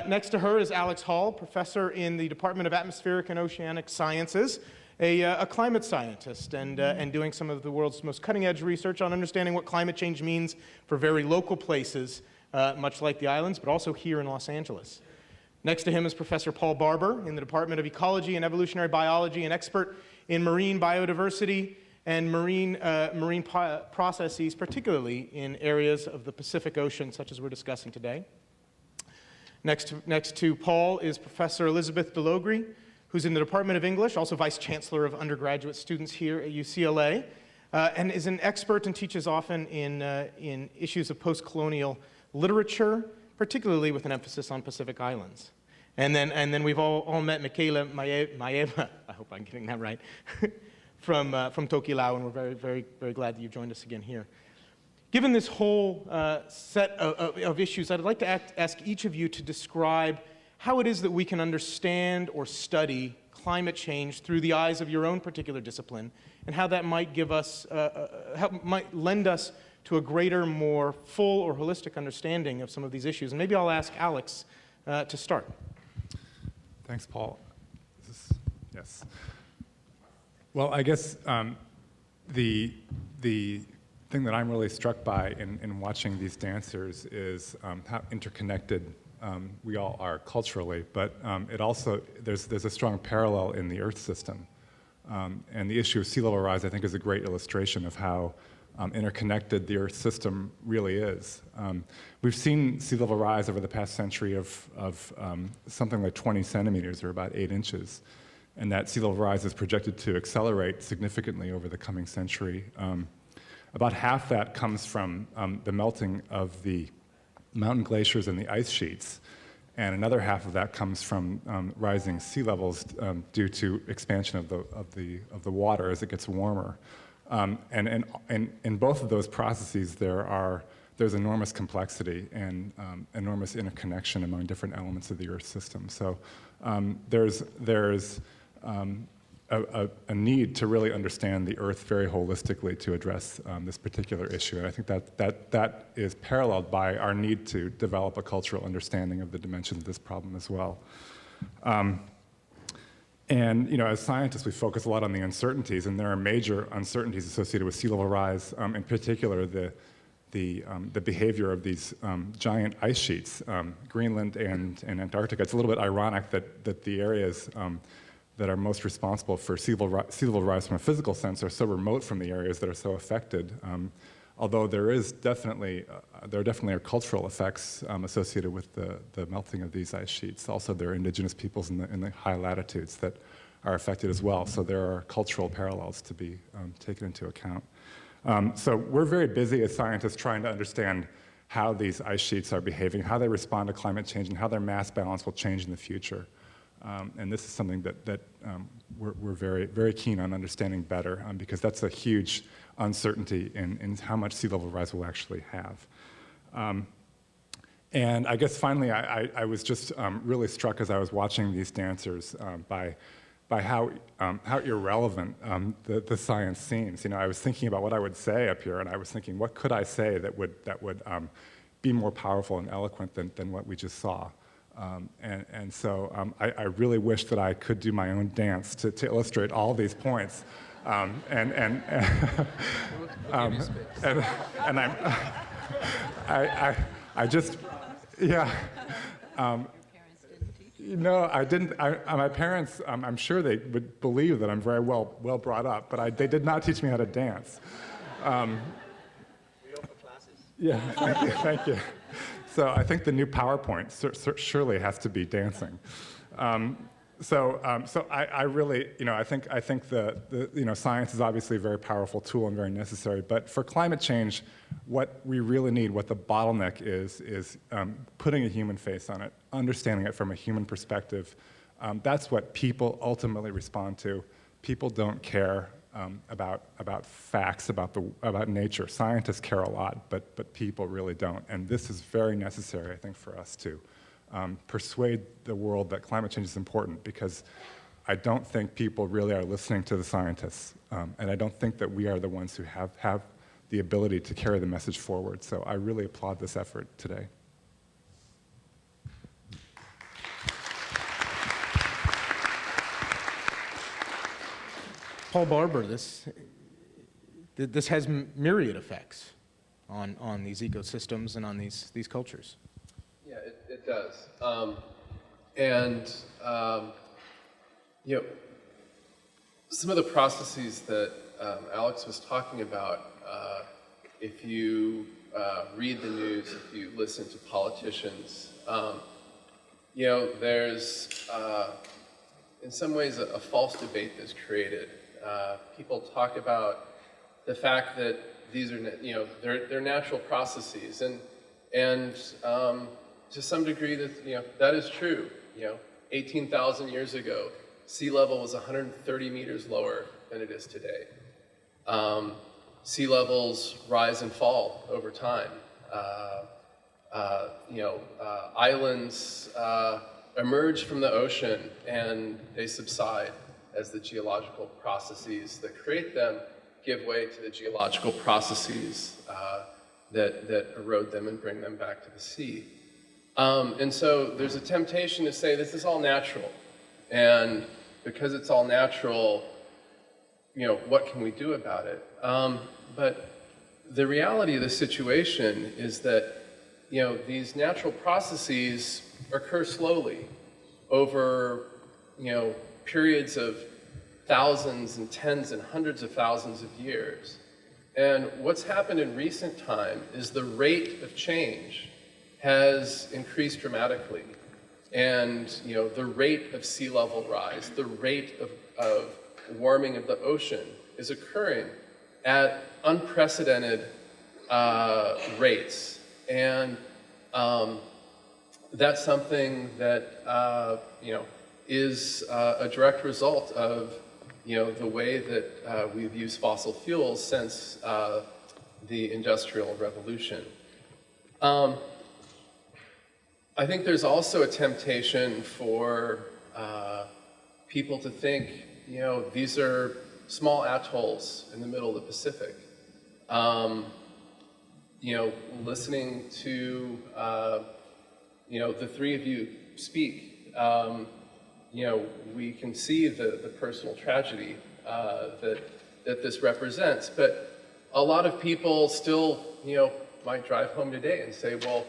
Next to her is Alex Hall, professor in the Department of Atmospheric and Oceanic Sciences, a climate scientist, and doing some of the world's most cutting-edge research on understanding what climate change means for very local places, much like the islands, but also here in Los Angeles. Next to him is Professor Paul Barber in the Department of Ecology and Evolutionary Biology, an expert in marine biodiversity and marine processes, particularly in areas of the Pacific Ocean, such as we're discussing today. Next to Paul is Professor Elizabeth Delogre, who's in the Department of English, also Vice Chancellor of undergraduate students here at UCLA, and is an expert and teaches often in issues of post-colonial literature, particularly with an emphasis on Pacific Islands. And then we've all met Michaela Maeva, I hope I'm getting that right, from Tokelau, and we're very, very, very glad that you've joined us again here. Given this whole set of issues, I'd like to ask each of you to describe how it is that we can understand or study climate change through the eyes of your own particular discipline, and how that might give us, might lend us to a greater, more full or holistic understanding of some of these issues. And maybe I'll ask Alex to start. Thanks, Paul. Yes. Well, I guess the thing that I'm really struck by in watching these dancers is how interconnected we all are culturally, but it also, there's a strong parallel in the Earth system. And the issue of sea level rise, I think, is a great illustration of how interconnected the Earth system really is. We've seen sea level rise over the past century of something like 20 centimeters, or about 8 inches. And that sea level rise is projected to accelerate significantly over the coming century. About half that comes from the melting of the mountain glaciers and the ice sheets, and another half of that comes from rising sea levels due to expansion of the water as it gets warmer. And in both of those processes, there's enormous complexity and enormous interconnection among different elements of the Earth system. So there's a need to really understand the Earth very holistically to address this particular issue. And I think that is paralleled by our need to develop a cultural understanding of the dimensions of this problem as well. And as scientists, we focus a lot on the uncertainties, and there are major uncertainties associated with sea level rise, in particular the behavior of these giant ice sheets, Greenland and Antarctica. It's a little bit ironic that the areas that are most responsible for sea level rise from a physical sense are so remote from the areas that are so affected. Although there are definitely cultural effects associated with the melting of these ice sheets. Also, there are indigenous peoples in the high latitudes that are affected as well. So there are cultural parallels to be taken into account. So we're very busy as scientists trying to understand how these ice sheets are behaving, how they respond to climate change, and how their mass balance will change in the future. And this is something that we're very, very keen on understanding better, because that's a huge uncertainty in how much sea level rise we'll actually have. And I guess finally, I was just really struck as I was watching these dancers by how irrelevant the science seems. I was thinking about what I would say up here, and I was thinking, what could I say that would be more powerful and eloquent than what we just saw? So I really wish that I could do my own dance to illustrate all these points. And I just, yeah. No, I didn't. My parents, I'm sure they would believe that I'm very well brought up, but they did not teach me how to dance. We offer classes. Yeah, thank you. So I think the new PowerPoint surely has to be dancing. So I really, I think the science is obviously a very powerful tool and very necessary. But for climate change, what we really need, what the bottleneck is putting a human face on it, understanding it from a human perspective. That's what people ultimately respond to. People don't care about facts, about nature. Scientists care a lot, but people really don't. And this is very necessary, I think, for us to persuade the world that climate change is important, because I don't think people really are listening to the scientists. And I don't think that we are the ones who have the ability to carry the message forward. So I really applaud this effort today. Paul Barber, this has myriad effects on these ecosystems and on these cultures. Yeah, it does. And you know, some of the processes that Alex was talking about, if you read the news, if you listen to politicians, you know, there's in some ways a false debate that's created. People talk about the fact that these are, you know, they're natural processes, and to some degree that is true. You know, 18,000 years ago, sea level was 130 meters lower than it is today. Sea levels rise and fall over time. Islands emerge from the ocean and they subside as the geological processes that create them give way to the geological processes that erode them and bring them back to the sea. And so there's a temptation to say this is all natural, and because it's all natural, you know, what can we do about it? But the reality of the situation is that, you know, these natural processes occur slowly over, you know, periods of thousands and tens and hundreds of thousands of years. And what's happened in recent time is the rate of change has increased dramatically. And, you know, the rate of sea level rise, the rate of warming of the ocean is occurring at unprecedented rates. And that's something that, you know, is a direct result of, you know, the way that we've used fossil fuels since the Industrial Revolution. I think there's also a temptation for people to think, you know, these are small atolls in the middle of the Pacific. You know, listening to, you know, the three of you speak, you know, we can see the personal tragedy that this represents. But a lot of people still, you know, might drive home today and say, well,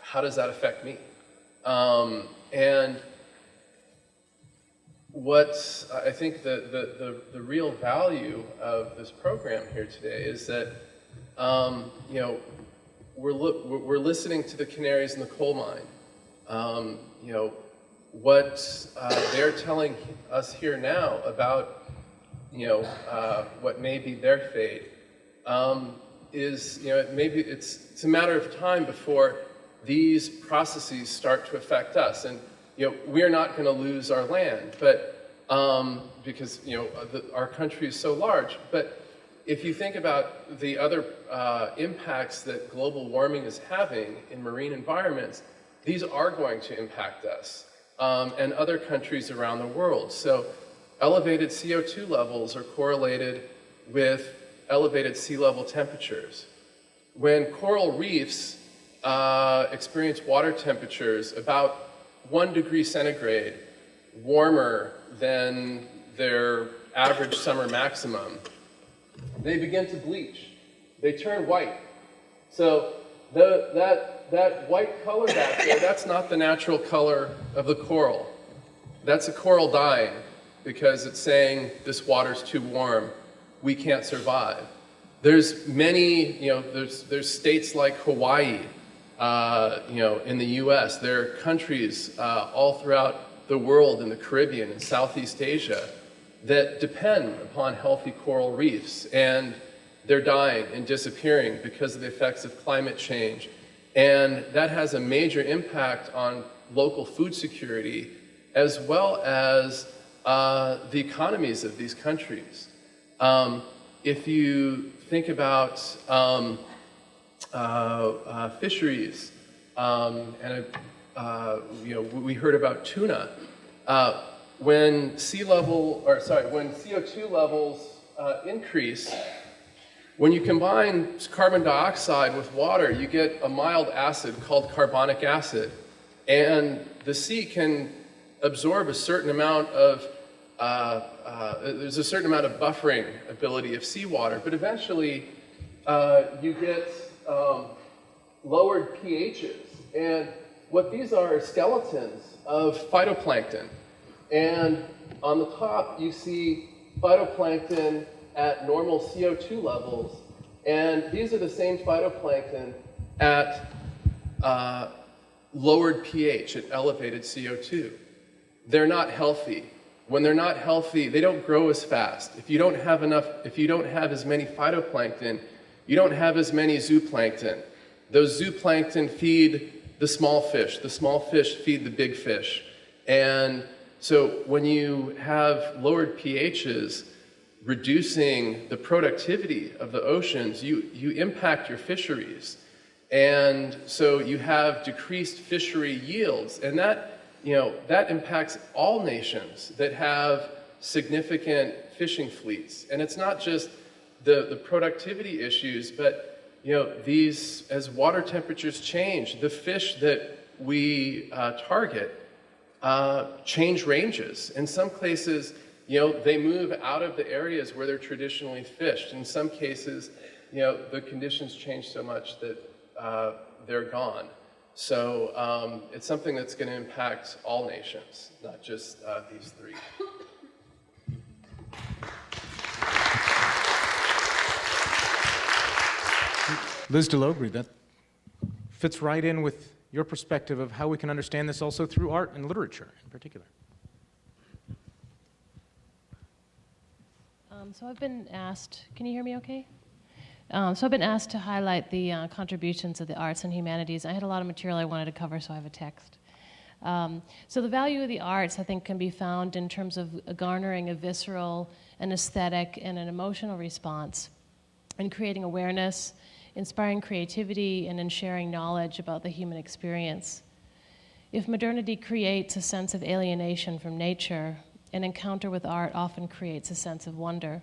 how does that affect me? And what I think the real value of this program here today is that, you know, we're listening to the canaries in the coal mine. You know, what they're telling us here now about, you know, what may be their fate is, you know, maybe it's a matter of time before these processes start to affect us. And, you know, we're not going to lose our land, but because, you know, our country is so large. But if you think about the other impacts that global warming is having in marine environments, these are going to impact us and other countries around the world. So elevated CO2 levels are correlated with elevated sea level temperatures. When coral reefs experience water temperatures about 1 degree centigrade warmer than their average summer maximum, they begin to bleach. They turn white. So that white color back there, that's not the natural color of the coral. That's a coral dying because it's saying this water's too warm. We can't survive. There's many, you know, there's states like Hawaii, you know, in the US. There are countries all throughout the world in the Caribbean and Southeast Asia that depend upon healthy coral reefs, and they're dying and disappearing because of the effects of climate change. And that has a major impact on local food security as well as the economies of these countries. If you think about fisheries, and you know, we heard about tuna. When when CO2 levels increase, when you combine carbon dioxide with water, you get a mild acid called carbonic acid, and the sea can absorb a certain amount of there's a certain amount of buffering ability of seawater, but eventually you get lowered pHs. And what these are skeletons of phytoplankton. And on the top, you see phytoplankton at normal CO2 levels. And these are the same phytoplankton at lowered pH, at elevated CO2. They're not healthy. When they're not healthy, they don't grow as fast. If you don't have as many phytoplankton, you don't have as many zooplankton. Those zooplankton feed the small fish feed the big fish. And so when you have lowered pHs, reducing the productivity of the oceans, you impact your fisheries. And so you have decreased fishery yields, and that impacts all nations that have significant fishing fleets. And it's not just the productivity issues, but these, as water temperatures change, the fish that we target change ranges. In some cases, they move out of the areas where they're traditionally fished. In some cases, the conditions change so much that they're gone. So it's something that's going to impact all nations, not just these three. Liz DeLogre, that fits right in with your perspective of how we can understand this also through art and literature in particular. So I've been asked, can you hear me okay? So I've been asked to highlight the contributions of the arts and humanities. I had a lot of material I wanted to cover, so I have a text. So the value of the arts, I think, can be found in terms of garnering a visceral, an aesthetic, and an emotional response, and creating awareness, inspiring creativity, and in sharing knowledge about the human experience. If modernity creates a sense of alienation from nature, an encounter with art often creates a sense of wonder.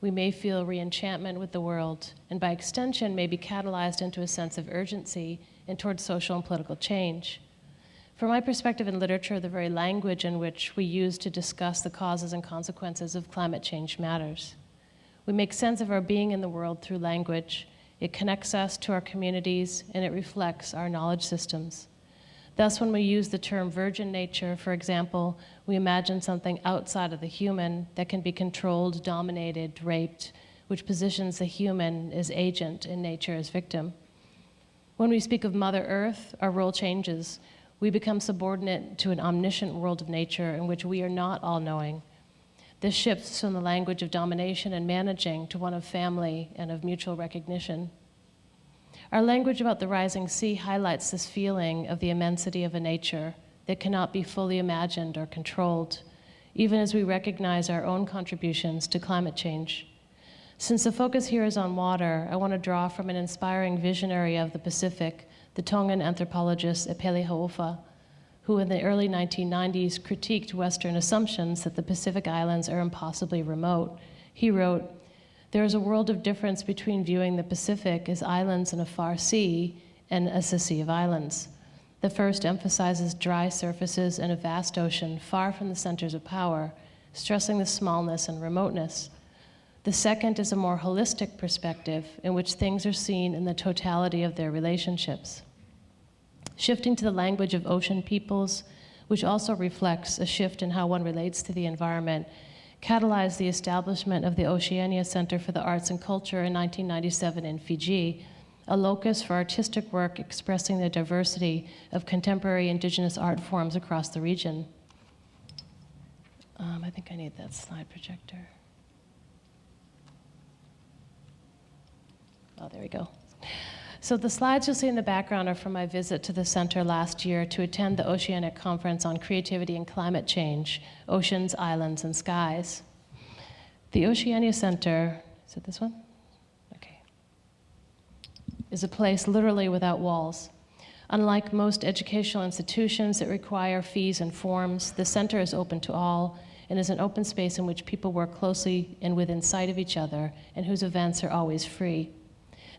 We may feel re-enchantment with the world, and by extension may be catalyzed into a sense of urgency and towards social and political change. From my perspective in literature, the very language in which we use to discuss the causes and consequences of climate change matters. We make sense of our being in the world through language. It connects us to our communities, and it reflects our knowledge systems. Thus, when we use the term virgin nature, for example, we imagine something outside of the human that can be controlled, dominated, raped, which positions the human as agent and nature as victim. When we speak of Mother Earth, our role changes. We become subordinate to an omniscient world of nature in which we are not all-knowing. This shifts from the language of domination and managing to one of family and of mutual recognition. Our language about the rising sea highlights this feeling of the immensity of a nature that cannot be fully imagined or controlled, even as we recognize our own contributions to climate change. Since the focus here is on water, I want to draw from an inspiring visionary of the Pacific, the Tongan anthropologist Epeli Hau'ofa, who in the early 1990s critiqued Western assumptions that the Pacific Islands are impossibly remote. He wrote, "There is a world of difference between viewing the Pacific as islands in a far sea and as a sea of islands. The first emphasizes dry surfaces and a vast ocean far from the centers of power, stressing the smallness and remoteness. The second is a more holistic perspective in which things are seen in the totality of their relationships. Shifting to the language of ocean peoples, which also reflects a shift in how one relates to the environment, catalyzed the establishment of the Oceania Center for the Arts and Culture in 1997 in Fiji, a locus for artistic work expressing the diversity of contemporary indigenous art forms across the region." I think I need that slide projector. Oh, there we go. So the slides you'll see in the background are from my visit to the center last year to attend the Oceanic Conference on Creativity and Climate Change, Oceans, Islands, and Skies. The Oceania Center, is it this one? Okay. Is a place literally without walls. Unlike most educational institutions that require fees and forms, the center is open to all and is an open space in which people work closely and within sight of each other and whose events are always free.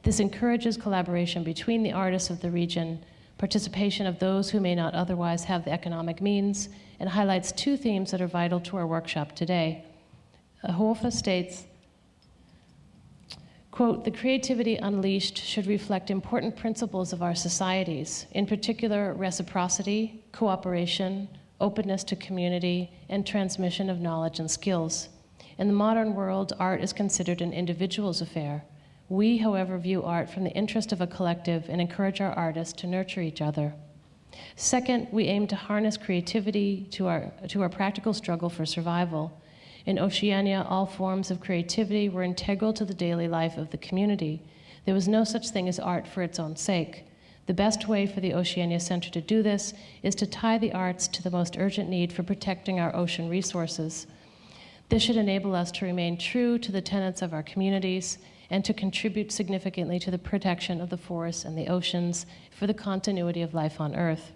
This encourages collaboration between the artists of the region, participation of those who may not otherwise have the economic means, and highlights two themes that are vital to our workshop today. Hau'ofa states, Quote, the creativity unleashed should reflect important principles of our societies, in particular reciprocity, cooperation, openness to community, and transmission of knowledge and skills. In the modern world, art is considered an individual's affair. We, however, view art from the interest of a collective and encourage our artists to nurture each other. Second, we aim to harness creativity to our practical struggle for survival. In Oceania, all forms of creativity were integral to the daily life of the community. There was no such thing as art for its own sake. The best way for the Oceania Center to do this is to tie the arts to the most urgent need for protecting our ocean resources. This should enable us to remain true to the tenets of our communities and to contribute significantly to the protection of the forests and the oceans for the continuity of life on Earth.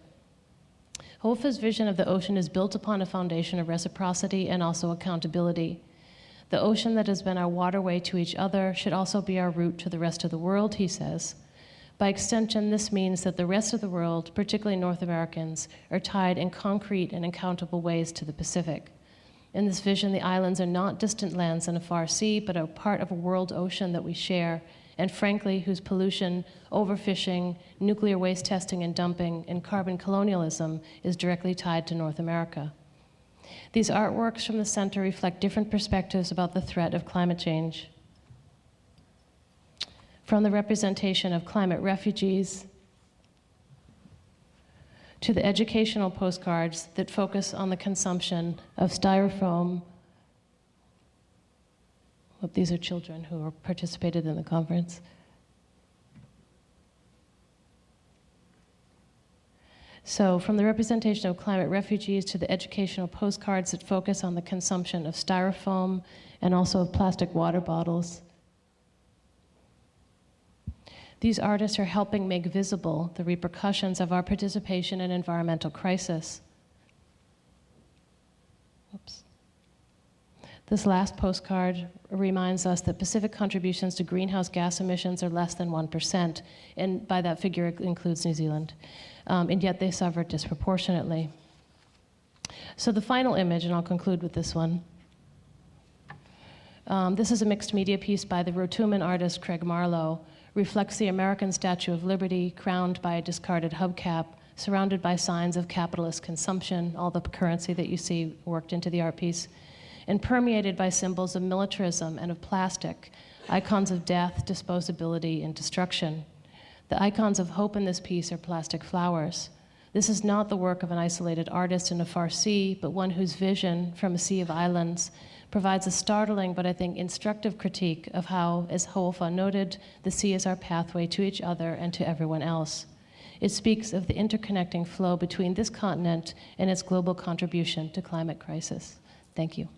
HOFA's vision of the ocean is built upon a foundation of reciprocity and also accountability. The ocean that has been our waterway to each other should also be our route to the rest of the world, he says. By extension, this means that the rest of the world, particularly North Americans, are tied in concrete and accountable ways to the Pacific. In this vision, the islands are not distant lands in a far sea, but are part of a world ocean that we share, and frankly, whose pollution, overfishing, nuclear waste testing and dumping, and carbon colonialism is directly tied to North America. These artworks from the center reflect different perspectives about the threat of climate change. From the representation of climate refugees to the educational postcards that focus on the consumption of styrofoam. Well, these are children who participated in the conference. So from the representation of climate refugees to the educational postcards that focus on the consumption of styrofoam and also of plastic water bottles. These artists are helping make visible the repercussions of our participation in environmental crisis. Oops. This last postcard reminds us that Pacific contributions to greenhouse gas emissions are less than 1%, and by that figure it includes New Zealand, and yet they suffer disproportionately. So the final image, and I'll conclude with this one. This is a mixed media piece by the Rotuman artist Craig Marlowe, reflects the American Statue of Liberty crowned by a discarded hubcap, surrounded by signs of capitalist consumption, all the currency that you see worked into the art piece, and permeated by symbols of militarism and of plastic, icons of death, disposability, and destruction. The icons of hope in this piece are plastic flowers. This is not the work of an isolated artist in a far sea, but one whose vision from a sea of islands provides a startling but I think instructive critique of how, as Hofa noted, the sea is our pathway to each other and to everyone else. It speaks of the interconnecting flow between this continent and its global contribution to climate crisis. Thank you.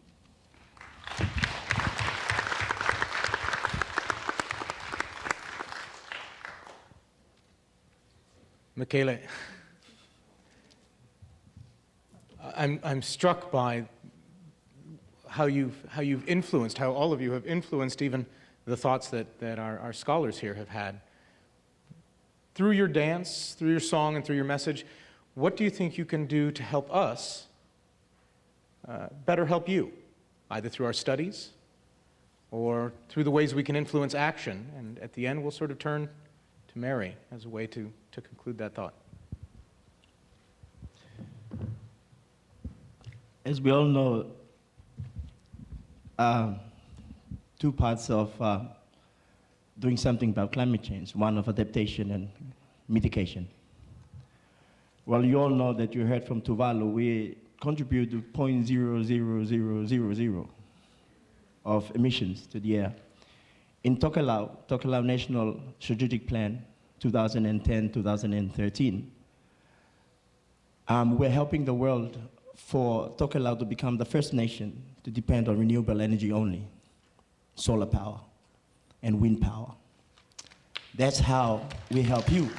Michele, I'm struck by how you've influenced, how all of you have influenced even the thoughts that our scholars here have had. Through your dance, through your song, and through your message, what do you think you can do to help us better help you, either through our studies or through the ways we can influence action? And at the end, we'll sort of turn to Mary as a way to conclude that thought. As we all know, two parts of doing something about climate change, one of adaptation and mitigation. Well, you all know that you heard from Tuvalu, we contribute to 0.00000 of emissions to the air. In Tokelau National Strategic Plan, 2010-2013, we're helping the world for Tokelau to become the first nation to depend on renewable energy only, solar power and wind power. That's how we help you.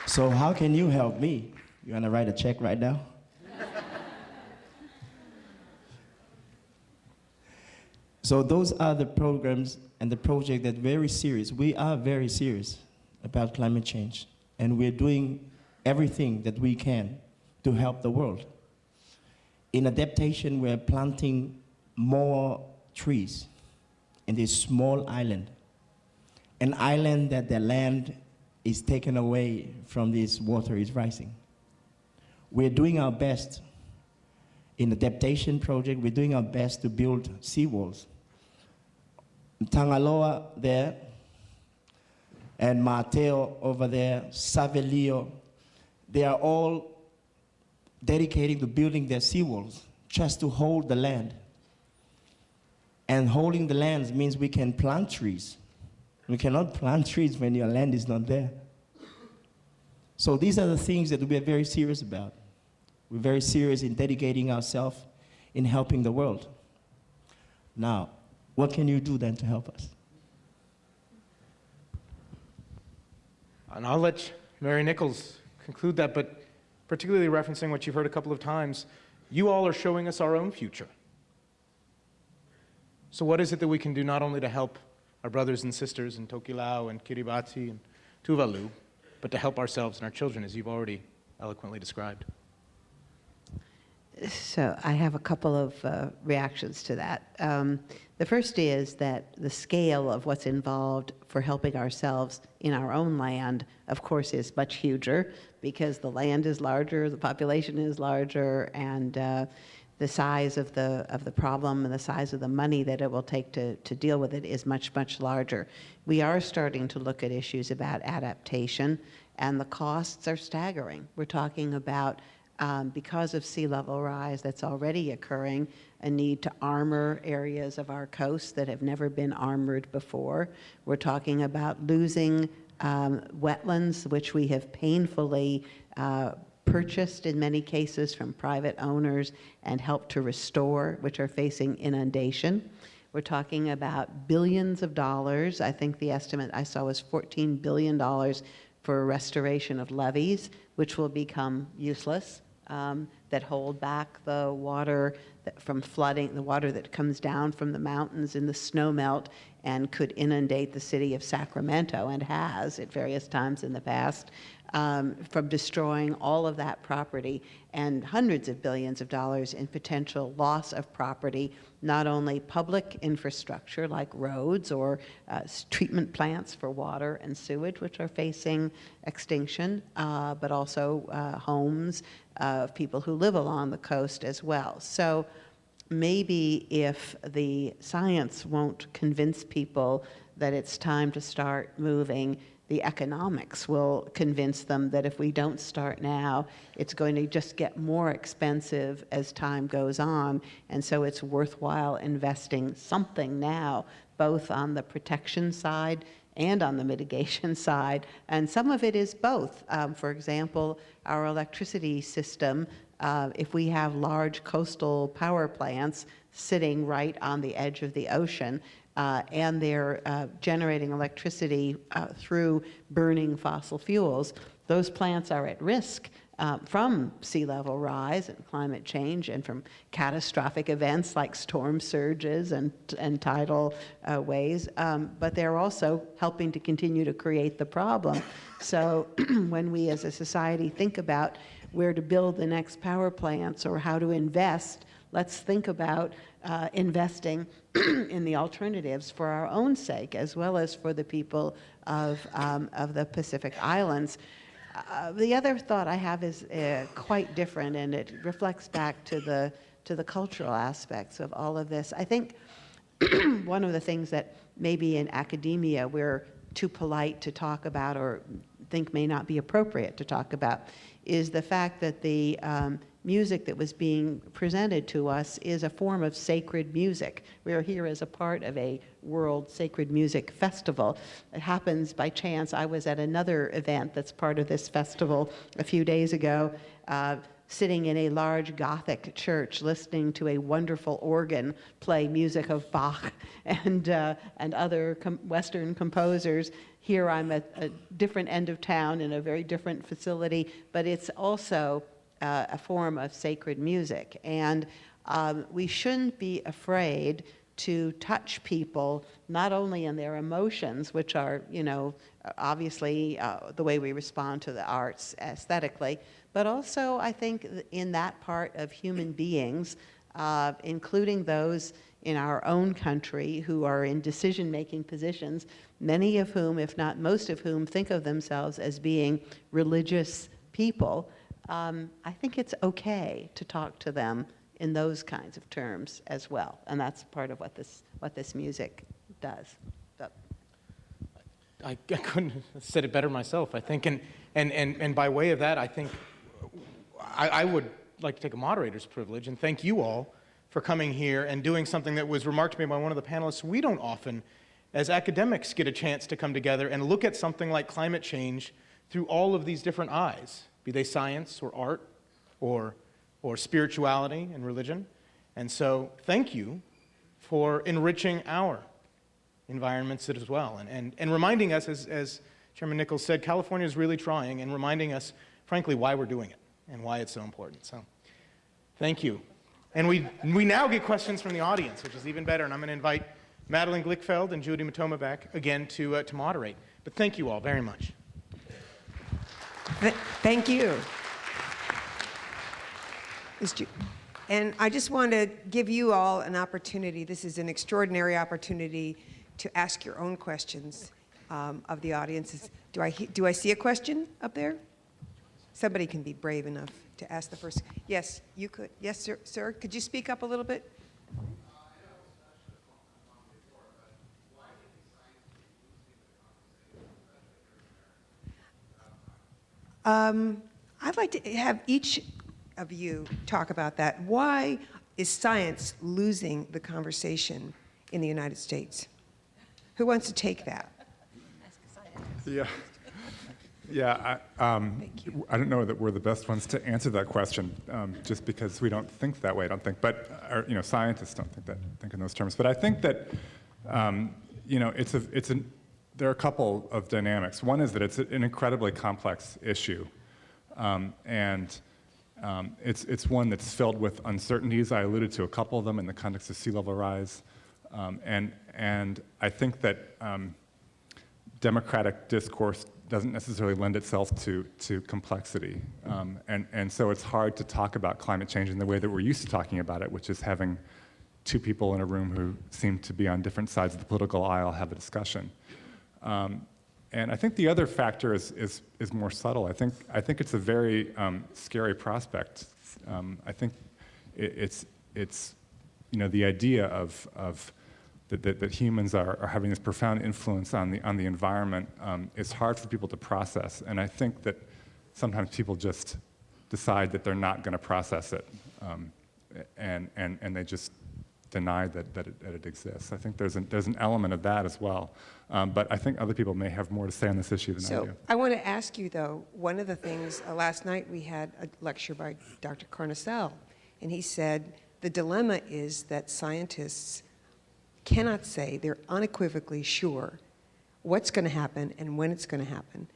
So how can you help me? You wanna write a check right now? So those are the programs and the project that are very serious. We are very serious about climate change, and we're doing everything that we can to help the world. In adaptation, we're planting more trees in this small island, an island that the land is taken away from this water is rising. We're doing our best in the adaptation project. We're doing our best to build seawalls. Tangaloa there, and Mateo over there, Savelio, they are all dedicating to building their seawalls just to hold the land. And holding the land means we can plant trees. We cannot plant trees when your land is not there. So these are the things that we are very serious about. We're very serious in dedicating ourselves in helping the world. Now, what can you do then to help us? And I'll let Mary Nichols conclude that, but particularly referencing what you've heard a couple of times, you all are showing us our own future. So what is it that we can do not only to help our brothers and sisters in Tokelau and Kiribati and Tuvalu, but to help ourselves and our children, as you've already eloquently described? So I have a couple of reactions to that. The first is that the scale of what's involved for helping ourselves in our own land, of course, is much huger because the land is larger, the population is larger, and the size of the problem and the size of the money that it will take to deal with it is much, much larger. We are starting to look at issues about adaptation, and the costs are staggering. We're talking about because of sea level rise that's already occurring, a need to armor areas of our coast that have never been armored before. We're talking about losing wetlands, which we have painfully purchased in many cases from private owners and helped to restore, which are facing inundation. We're talking about billions of dollars. I think the estimate I saw was $14 billion for restoration of levees, which will become useless. That hold back the water from flooding, the water that comes down from the mountains in the snowmelt and could inundate the city of Sacramento, and has at various times in the past, from destroying all of that property and hundreds of billions of dollars in potential loss of property, not only public infrastructure like roads or treatment plants for water and sewage, which are facing extinction, but also homes of people who live along the coast as well. So maybe if the science won't convince people that it's time to start moving, the economics will convince them that if we don't start now, it's going to just get more expensive as time goes on. And so it's worthwhile investing something now, both on the protection side and on the mitigation side. And some of it is both. For example, our electricity system, if we have large coastal power plants sitting right on the edge of the ocean, and they're generating electricity through burning fossil fuels, those plants are at risk from sea level rise and climate change, and from catastrophic events like storm surges and tidal waves, but they're also helping to continue to create the problem. So when we as a society think about where to build the next power plants or how to invest, let's think about investing in the alternatives for our own sake, as well as for the people of the Pacific Islands. The other thought I have is quite different, and it reflects back to the cultural aspects of all of this. I think one of the things that maybe in academia we're too polite to talk about, or think may not be appropriate to talk about, is the fact that the music that was being presented to us is a form of sacred music. We are here as a part of a World Sacred Music Festival. It happens by chance. I was at another event that's part of this festival a few days ago, sitting in a large Gothic church, listening to a wonderful organ play music of Bach and other Western composers. Here I'm at a different end of town in a very different facility, but it's also a form of sacred music. And we shouldn't be afraid to touch people, not only in their emotions, which are, obviously the way we respond to the arts aesthetically, but also I think in that part of human beings including those in our own country who are in decision-making positions, many of whom, if not most of whom, think of themselves as being religious people. I think it's okay to talk to them in those kinds of terms as well, and that's part of what this music does. So. I couldn't have said it better myself, I think, and by way of that, I think I would like to take a moderator's privilege and thank you all for coming here and doing something that was remarked to me by one of the panelists. We don't often, as academics, get a chance to come together and look at something like climate change through all of these different eyes, be they science or art or spirituality and religion. And so thank you for enriching our environments as well and reminding us, as Chairman Nichols said, California is really trying, and reminding us, frankly, why we're doing it and why it's so important. So thank you. And we now get questions from the audience, which is even better, and I'm going to invite Madeline Glickfeld and Judy Matoma back again to moderate. But thank you all very much. Thank you. And I just want to give you all an opportunity. This is an extraordinary opportunity to ask your own questions of the audience. Do I see a question up there? Somebody can be brave enough to ask the first. Yes, you could. Yes, sir. Sir, could you speak up a little bit? I'd like to have each of you talk about that. Why is science losing the conversation in the United States? Who wants to take that? Yeah, I don't know that we're the best ones to answer that question, just because we don't think that way. I don't think, but scientists don't think in those terms. But I think that there are a couple of dynamics. One is that it's an incredibly complex issue, and it's one that's filled with uncertainties. I alluded to a couple of them in the context of sea level rise, and I think that democratic discourse doesn't necessarily lend itself to complexity. And so it's hard to talk about climate change in the way that we're used to talking about it, which is having two people in a room who seem to be on different sides of the political aisle have a discussion. And I think the other factor is more subtle. I think it's a very scary prospect. I think it's the idea of that humans are having this profound influence on the environment is hard for people to process, and I think that sometimes people just decide that they're not going to process it, and they just deny that it exists. I think there's an element of that as well, but I think other people may have more to say on this issue than I do. So I want to ask you though, one of the things, last night we had a lecture by Dr. Carnicel, and he said the dilemma is that scientists cannot say they're unequivocally sure what's going to happen and when it's going to happen.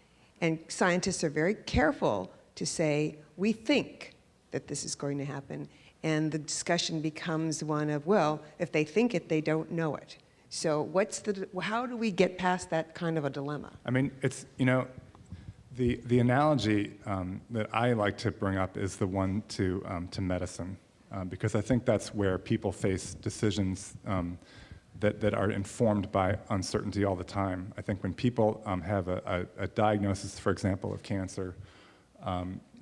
And scientists are very careful to say, we think that this is going to happen. And the discussion becomes one of, well, if they think it, they don't know it. So how do we get past that kind of a dilemma? I mean, it's, the analogy that I like to bring up is the one to medicine, because I think that's where people face decisions that are informed by uncertainty all the time. I think when people have a diagnosis, for example, of cancer,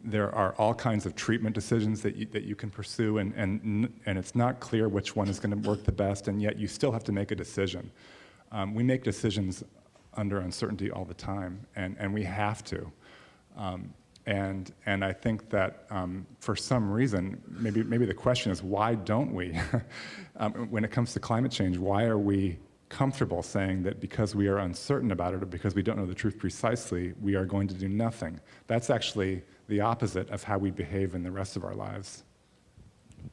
there are all kinds of treatment decisions that you can pursue, and it's not clear which one is going to work the best, and yet you still have to make a decision. We make decisions under uncertainty all the time, and we have to. And I think that for some reason, maybe the question is, why don't we? When it comes to climate change, why are we comfortable saying that because we are uncertain about it or because we don't know the truth precisely, we are going to do nothing? That's actually the opposite of how we behave in the rest of our lives.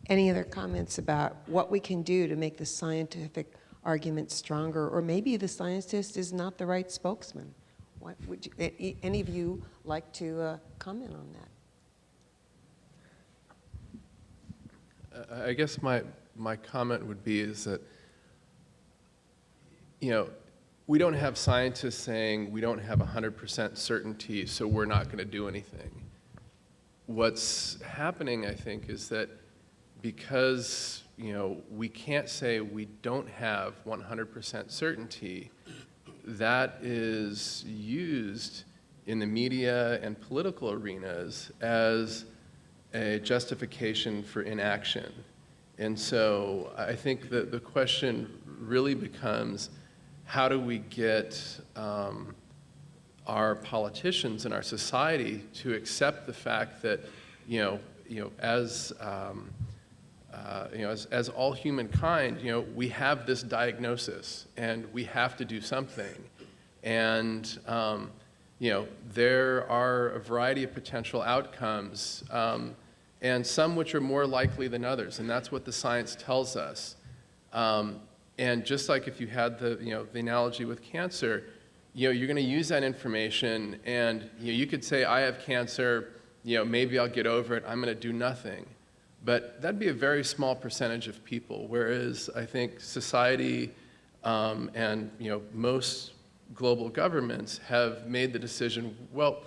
Any other comments about what we can do to make the scientific argument stronger, or maybe the scientist is not the right spokesman? What would any of you like to comment on that? I guess my comment would be is that, we don't have scientists saying we don't have 100% certainty, so we're not going to do anything. What's happening, I think, is that because we can't say we don't have 100% certainty, that is used in the media and political arenas as a justification for inaction. And so I think that the question really becomes, how do we get our politicians and our society to accept the fact that, as all humankind, we have this diagnosis and we have to do something. And, there are a variety of potential outcomes, and some which are more likely than others, and that's what the science tells us. And just like if you had the analogy with cancer, you're going to use that information, and you could say, I have cancer, maybe I'll get over it, I'm going to do nothing. But that'd be a very small percentage of people, whereas I think society and most global governments have made the decision, well,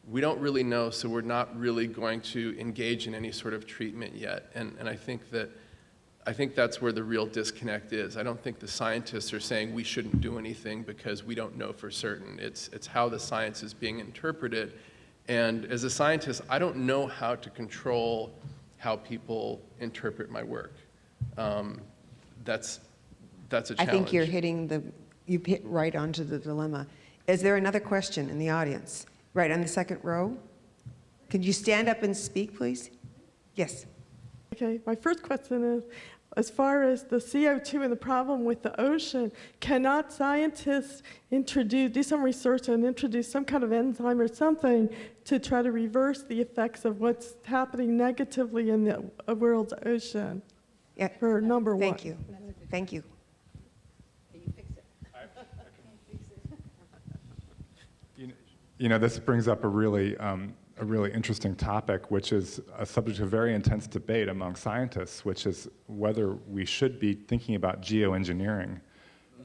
we don't really know, so we're not really going to engage in any sort of treatment yet. And I think that's where the real disconnect is. I don't think the scientists are saying we shouldn't do anything because we don't know for certain. It's how the science is being interpreted. And as a scientist, I don't know how to control how people interpret my work. That's a challenge. I think you're you hit right onto the dilemma. Is there another question in the audience? Right on the second row. Could you stand up and speak, please? Yes. Okay, my first question is, as far as the CO2 and the problem with the ocean, cannot scientists do some research and introduce some kind of enzyme or something to try to reverse the effects of what's happening negatively in the world's ocean? Yeah. For number one. Thank you. Thank you. This brings up a really interesting topic, which is a subject of very intense debate among scientists, which is whether we should be thinking about geoengineering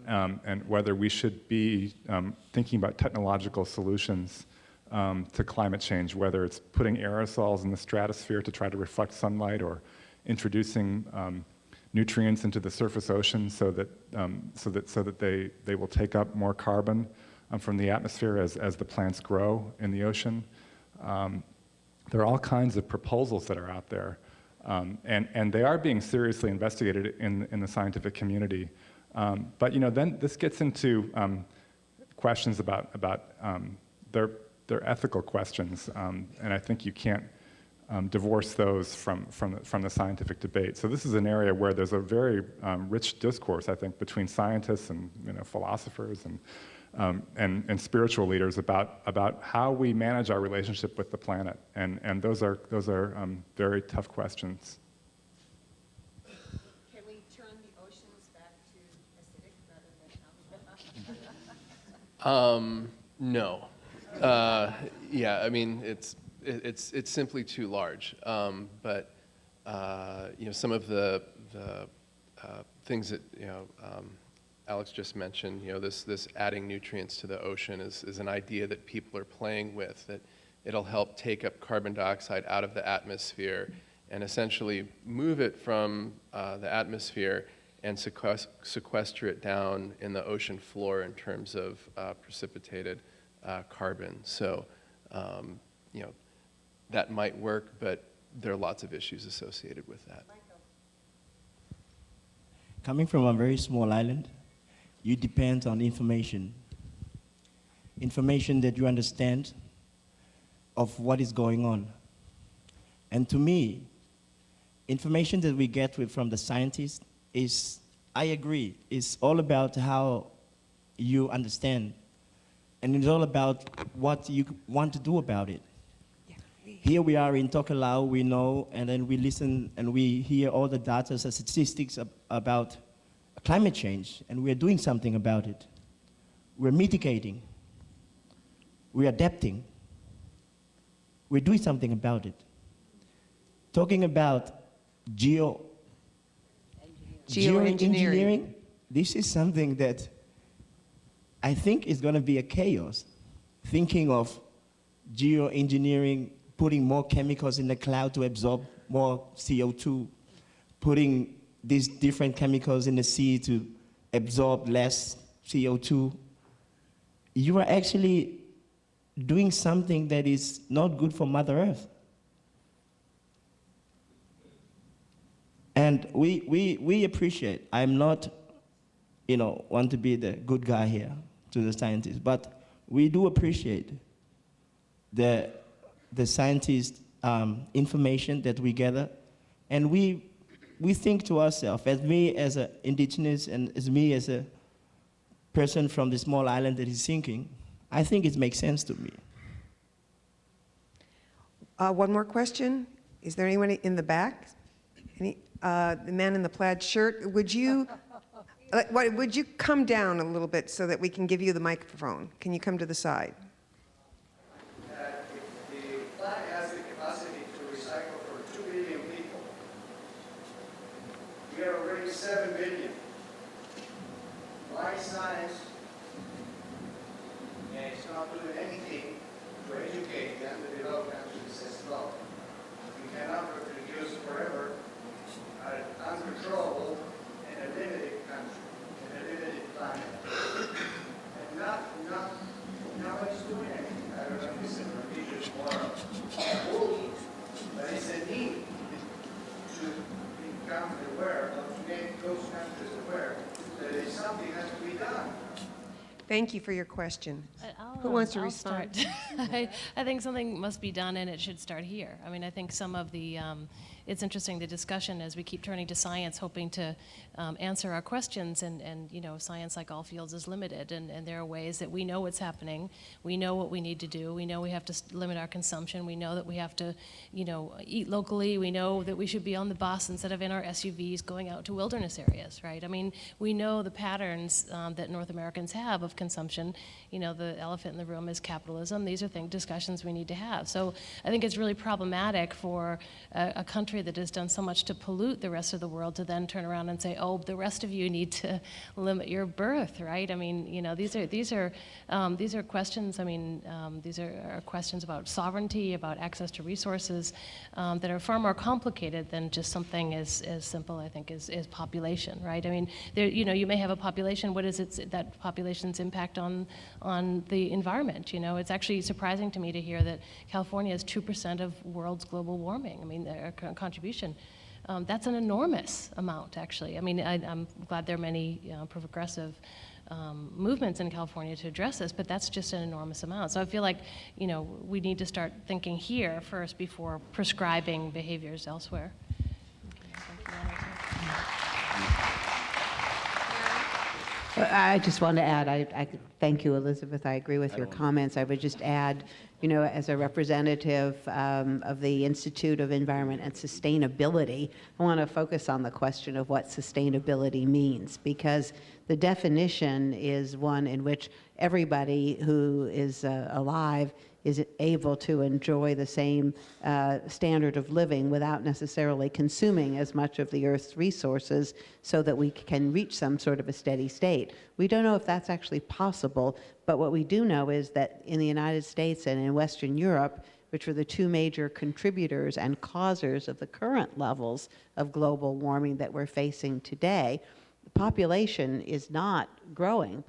and whether we should be thinking about technological solutions to climate change, whether it's putting aerosols in the stratosphere to try to reflect sunlight or introducing nutrients into the surface ocean so that they will take up more carbon from the atmosphere as the plants grow in the ocean. There are all kinds of proposals that are out there, and they are being seriously investigated in the scientific community. But then this gets into questions about their ethical questions, and I think you can't divorce those from the scientific debate. So this is an area where there's a very rich discourse, I think, between scientists and philosophers and spiritual leaders about how we manage our relationship with the planet, and those are very tough questions. Can we turn the oceans back to acidic rather than No. Yeah, I mean it's simply too large. But some of the things that Alex just mentioned, this adding nutrients to the ocean is an idea that people are playing with, that it'll help take up carbon dioxide out of the atmosphere and essentially move it from the atmosphere and sequester it down in the ocean floor in terms of precipitated carbon. So, that might work, but there are lots of issues associated with that. Coming from a very small island, you depend on information that you understand of what is going on. And to me, information that we get from the scientists is, I agree, is all about how you understand. And it's all about what you want to do about it. Here we are in Tokelau, we know, and then we listen and we hear all the data and statistics about climate change, and we're doing something about it. We're mitigating. We're adapting. We're doing something about it. Talking about geoengineering, this is something that I think is going to be a chaos. Thinking of geoengineering, putting more chemicals in the cloud to absorb more CO2. putting these different chemicals in the sea to absorb less CO2, you are actually doing something that is not good for Mother Earth. And we appreciate, I'm not, want to be the good guy here to the scientists, but we do appreciate the scientists' information that we gather, and we think to ourselves, as me as an indigenous and as me as a person from the small island that is sinking, I think it makes sense to me. One more question. Is there anyone in the back? The man in the plaid shirt, would you come down a little bit so that we can give you the microphone? Can you come to the side? If the plant has the capacity to recycle for 2 billion people, we are already 7 billion. Why science is not doing anything to educate the underdeveloped countries as well? We cannot reproduce forever uncontrollable in a limited country, in a limited planet. And nobody's doing anything. I don't know if it's a religious or but it's a need to become aware, or to make those countries aware that something has to be done. Thank you for your question. Who wants to I'll respond? Start. I think something must be done, and it should start here. I mean, I think some of the, it's interesting, the discussion as we keep turning to science, hoping to answer our questions, and science, like all fields, is limited, and there are ways that we know what's happening, we know what we need to do, we know we have to limit our consumption, we know that we have to, eat locally, we know that we should be on the bus instead of in our SUVs going out to wilderness areas, right? I mean, we know the patterns that North Americans have of consumption. The elephant in the room is capitalism. These are discussions we need to have. So I think it's really problematic for a country that has done so much to pollute the rest of the world to then turn around and say, oh, the rest of you need to limit your birth, right? I mean, these are questions. I mean, these are questions about sovereignty, about access to resources that are far more complicated than just something as simple, I think, as population, right? I mean, you may have a population. What is that population's impact on the environment? It's actually surprising to me to hear that California is 2% of world's global warming. I mean, their contribution. That's an enormous amount, actually. I mean, I'm glad there are many progressive movements in California to address this, but that's just an enormous amount. So I feel like, we need to start thinking here first before prescribing behaviors elsewhere. I just want to add, I thank you, Elizabeth. I agree with your comments. I would just add, as a representative of the Institute of Environment and Sustainability, I want to focus on the question of what sustainability means, because the definition is one in which everybody who is alive is able to enjoy the same standard of living without necessarily consuming as much of the Earth's resources so that we can reach some sort of a steady state. We don't know if that's actually possible, but what we do know is that in the United States and in Western Europe, which are the two major contributors and causers of the current levels of global warming that we're facing today, population is not growing.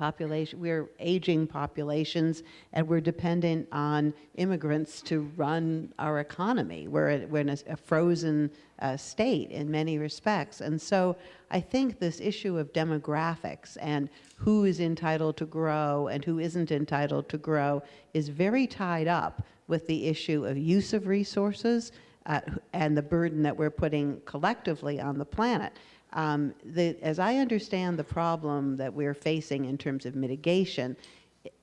We're aging populations, and we're dependent on immigrants to run our economy. We're in a frozen state in many respects. And so I think this issue of demographics and who is entitled to grow and who isn't entitled to grow is very tied up with the issue of use of resources and the burden that we're putting collectively on the planet. As I understand the problem that we're facing in terms of mitigation,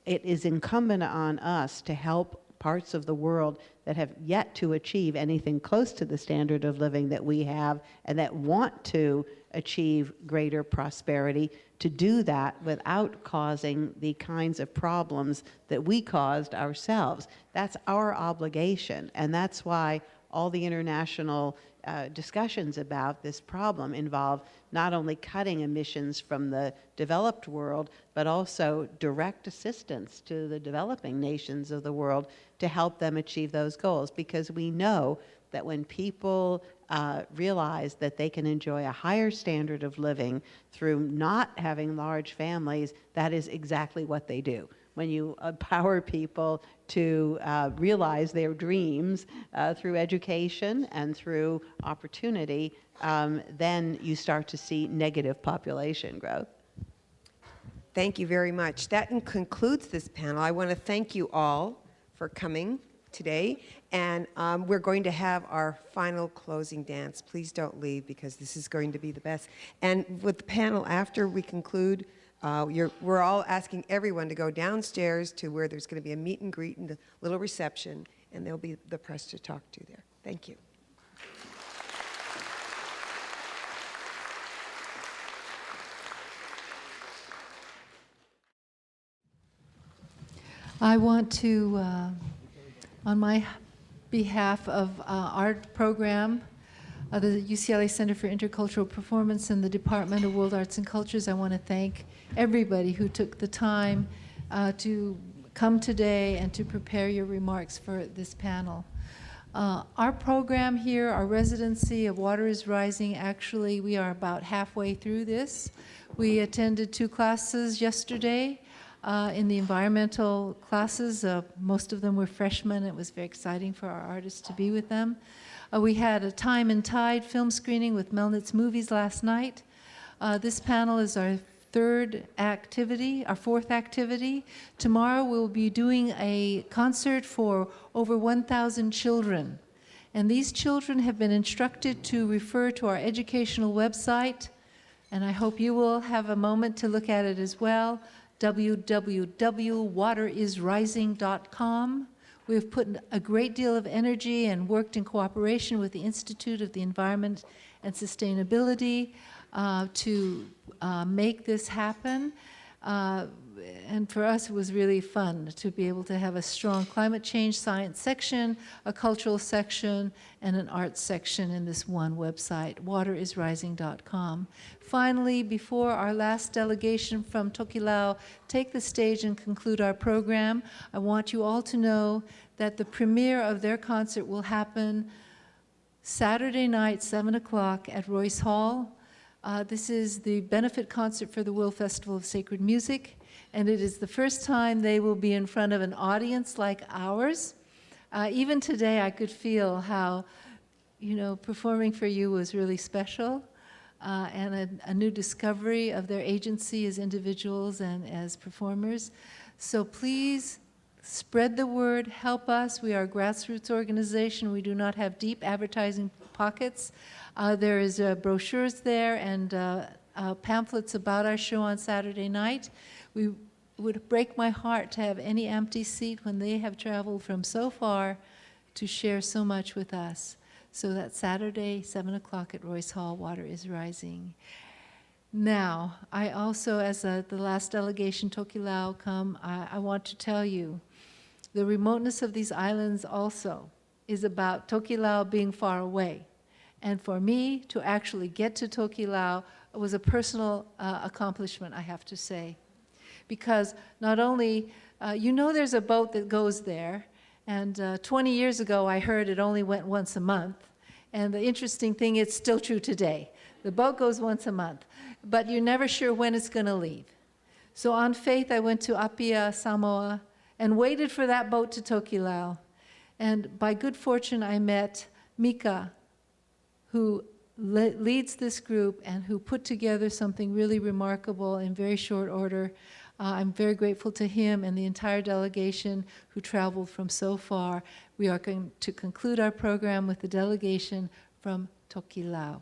it is incumbent on us to help parts of the world that have yet to achieve anything close to the standard of living that we have and that want to achieve greater prosperity, to do that without causing the kinds of problems that we caused ourselves. That's our obligation, and that's why all the international discussions about this problem involve not only cutting emissions from the developed world, but also direct assistance to the developing nations of the world to help them achieve those goals. Because we know that when people realize that they can enjoy a higher standard of living through not having large families, that is exactly what they do. When you empower people to realize their dreams through education and through opportunity, then you start to see negative population growth. Thank you very much. That concludes this panel. I want to thank you all for coming today, and we're going to have our final closing dance. Please don't leave, because this is going to be the best. And with the panel, after we conclude, we're all asking everyone to go downstairs to where there's going to be a meet and greet and a little reception, and there'll be the press to talk to there. Thank you. I want to, on my behalf of our program, the UCLA Center for Intercultural Performance and the Department of World Arts and Cultures, I want to thank everybody who took the time to come today and to prepare your remarks for this panel. Our program here, our residency of Water is Rising, actually we are about halfway through this. We attended 2 classes yesterday. In the environmental classes, most of them were freshmen. It was very exciting for our artists to be with them. We had a Time and Tide film screening with Melnitz Movies last night. This panel is our 4th activity. Tomorrow we'll be doing a concert for over 1,000 children. And these children have been instructed to refer to our educational website, and I hope you will have a moment to look at it as well. www.waterisrising.com. We have put a great deal of energy and worked in cooperation with the Institute of the Environment and Sustainability to make this happen. And for us, it was really fun to be able to have a strong climate change science section, a cultural section, and an arts section in this one website, waterisrising.com. Finally, before our last delegation from Tokelau take the stage and conclude our program, I want you all to know that the premiere of their concert will happen Saturday night, 7 o'clock at Royce Hall. This is the benefit concert for the World Festival of Sacred Music, and it is the first time they will be in front of an audience like ours. Even today, I could feel how, performing for you was really special, and a new discovery of their agency as individuals and as performers. So please spread the word, help us. We are a grassroots organization. We do not have deep advertising pockets. There is brochures there and pamphlets about our show on Saturday night. We would break my heart to have any empty seat when they have traveled from so far to share so much with us. So that's Saturday, 7 o'clock at Royce Hall, Water is Rising. Now, I also, as the last delegation, Tokelau, come, I want to tell you, the remoteness of these islands also is about Tokelau being far away. And for me to actually get to Tokelau was a personal accomplishment, I have to say. Because not only, there's a boat that goes there, and 20 years ago I heard it only went once a month. And the interesting thing, it's still true today. The boat goes once a month, but you're never sure when it's going to leave. So on faith, I went to Apia, Samoa, and waited for that boat to Tokelau. And by good fortune, I met Mika, who leads this group and who put together something really remarkable in very short order. I'm very grateful to him and the entire delegation who traveled from so far. We are going to conclude our program with the delegation from Tokelau.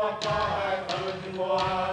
Papa,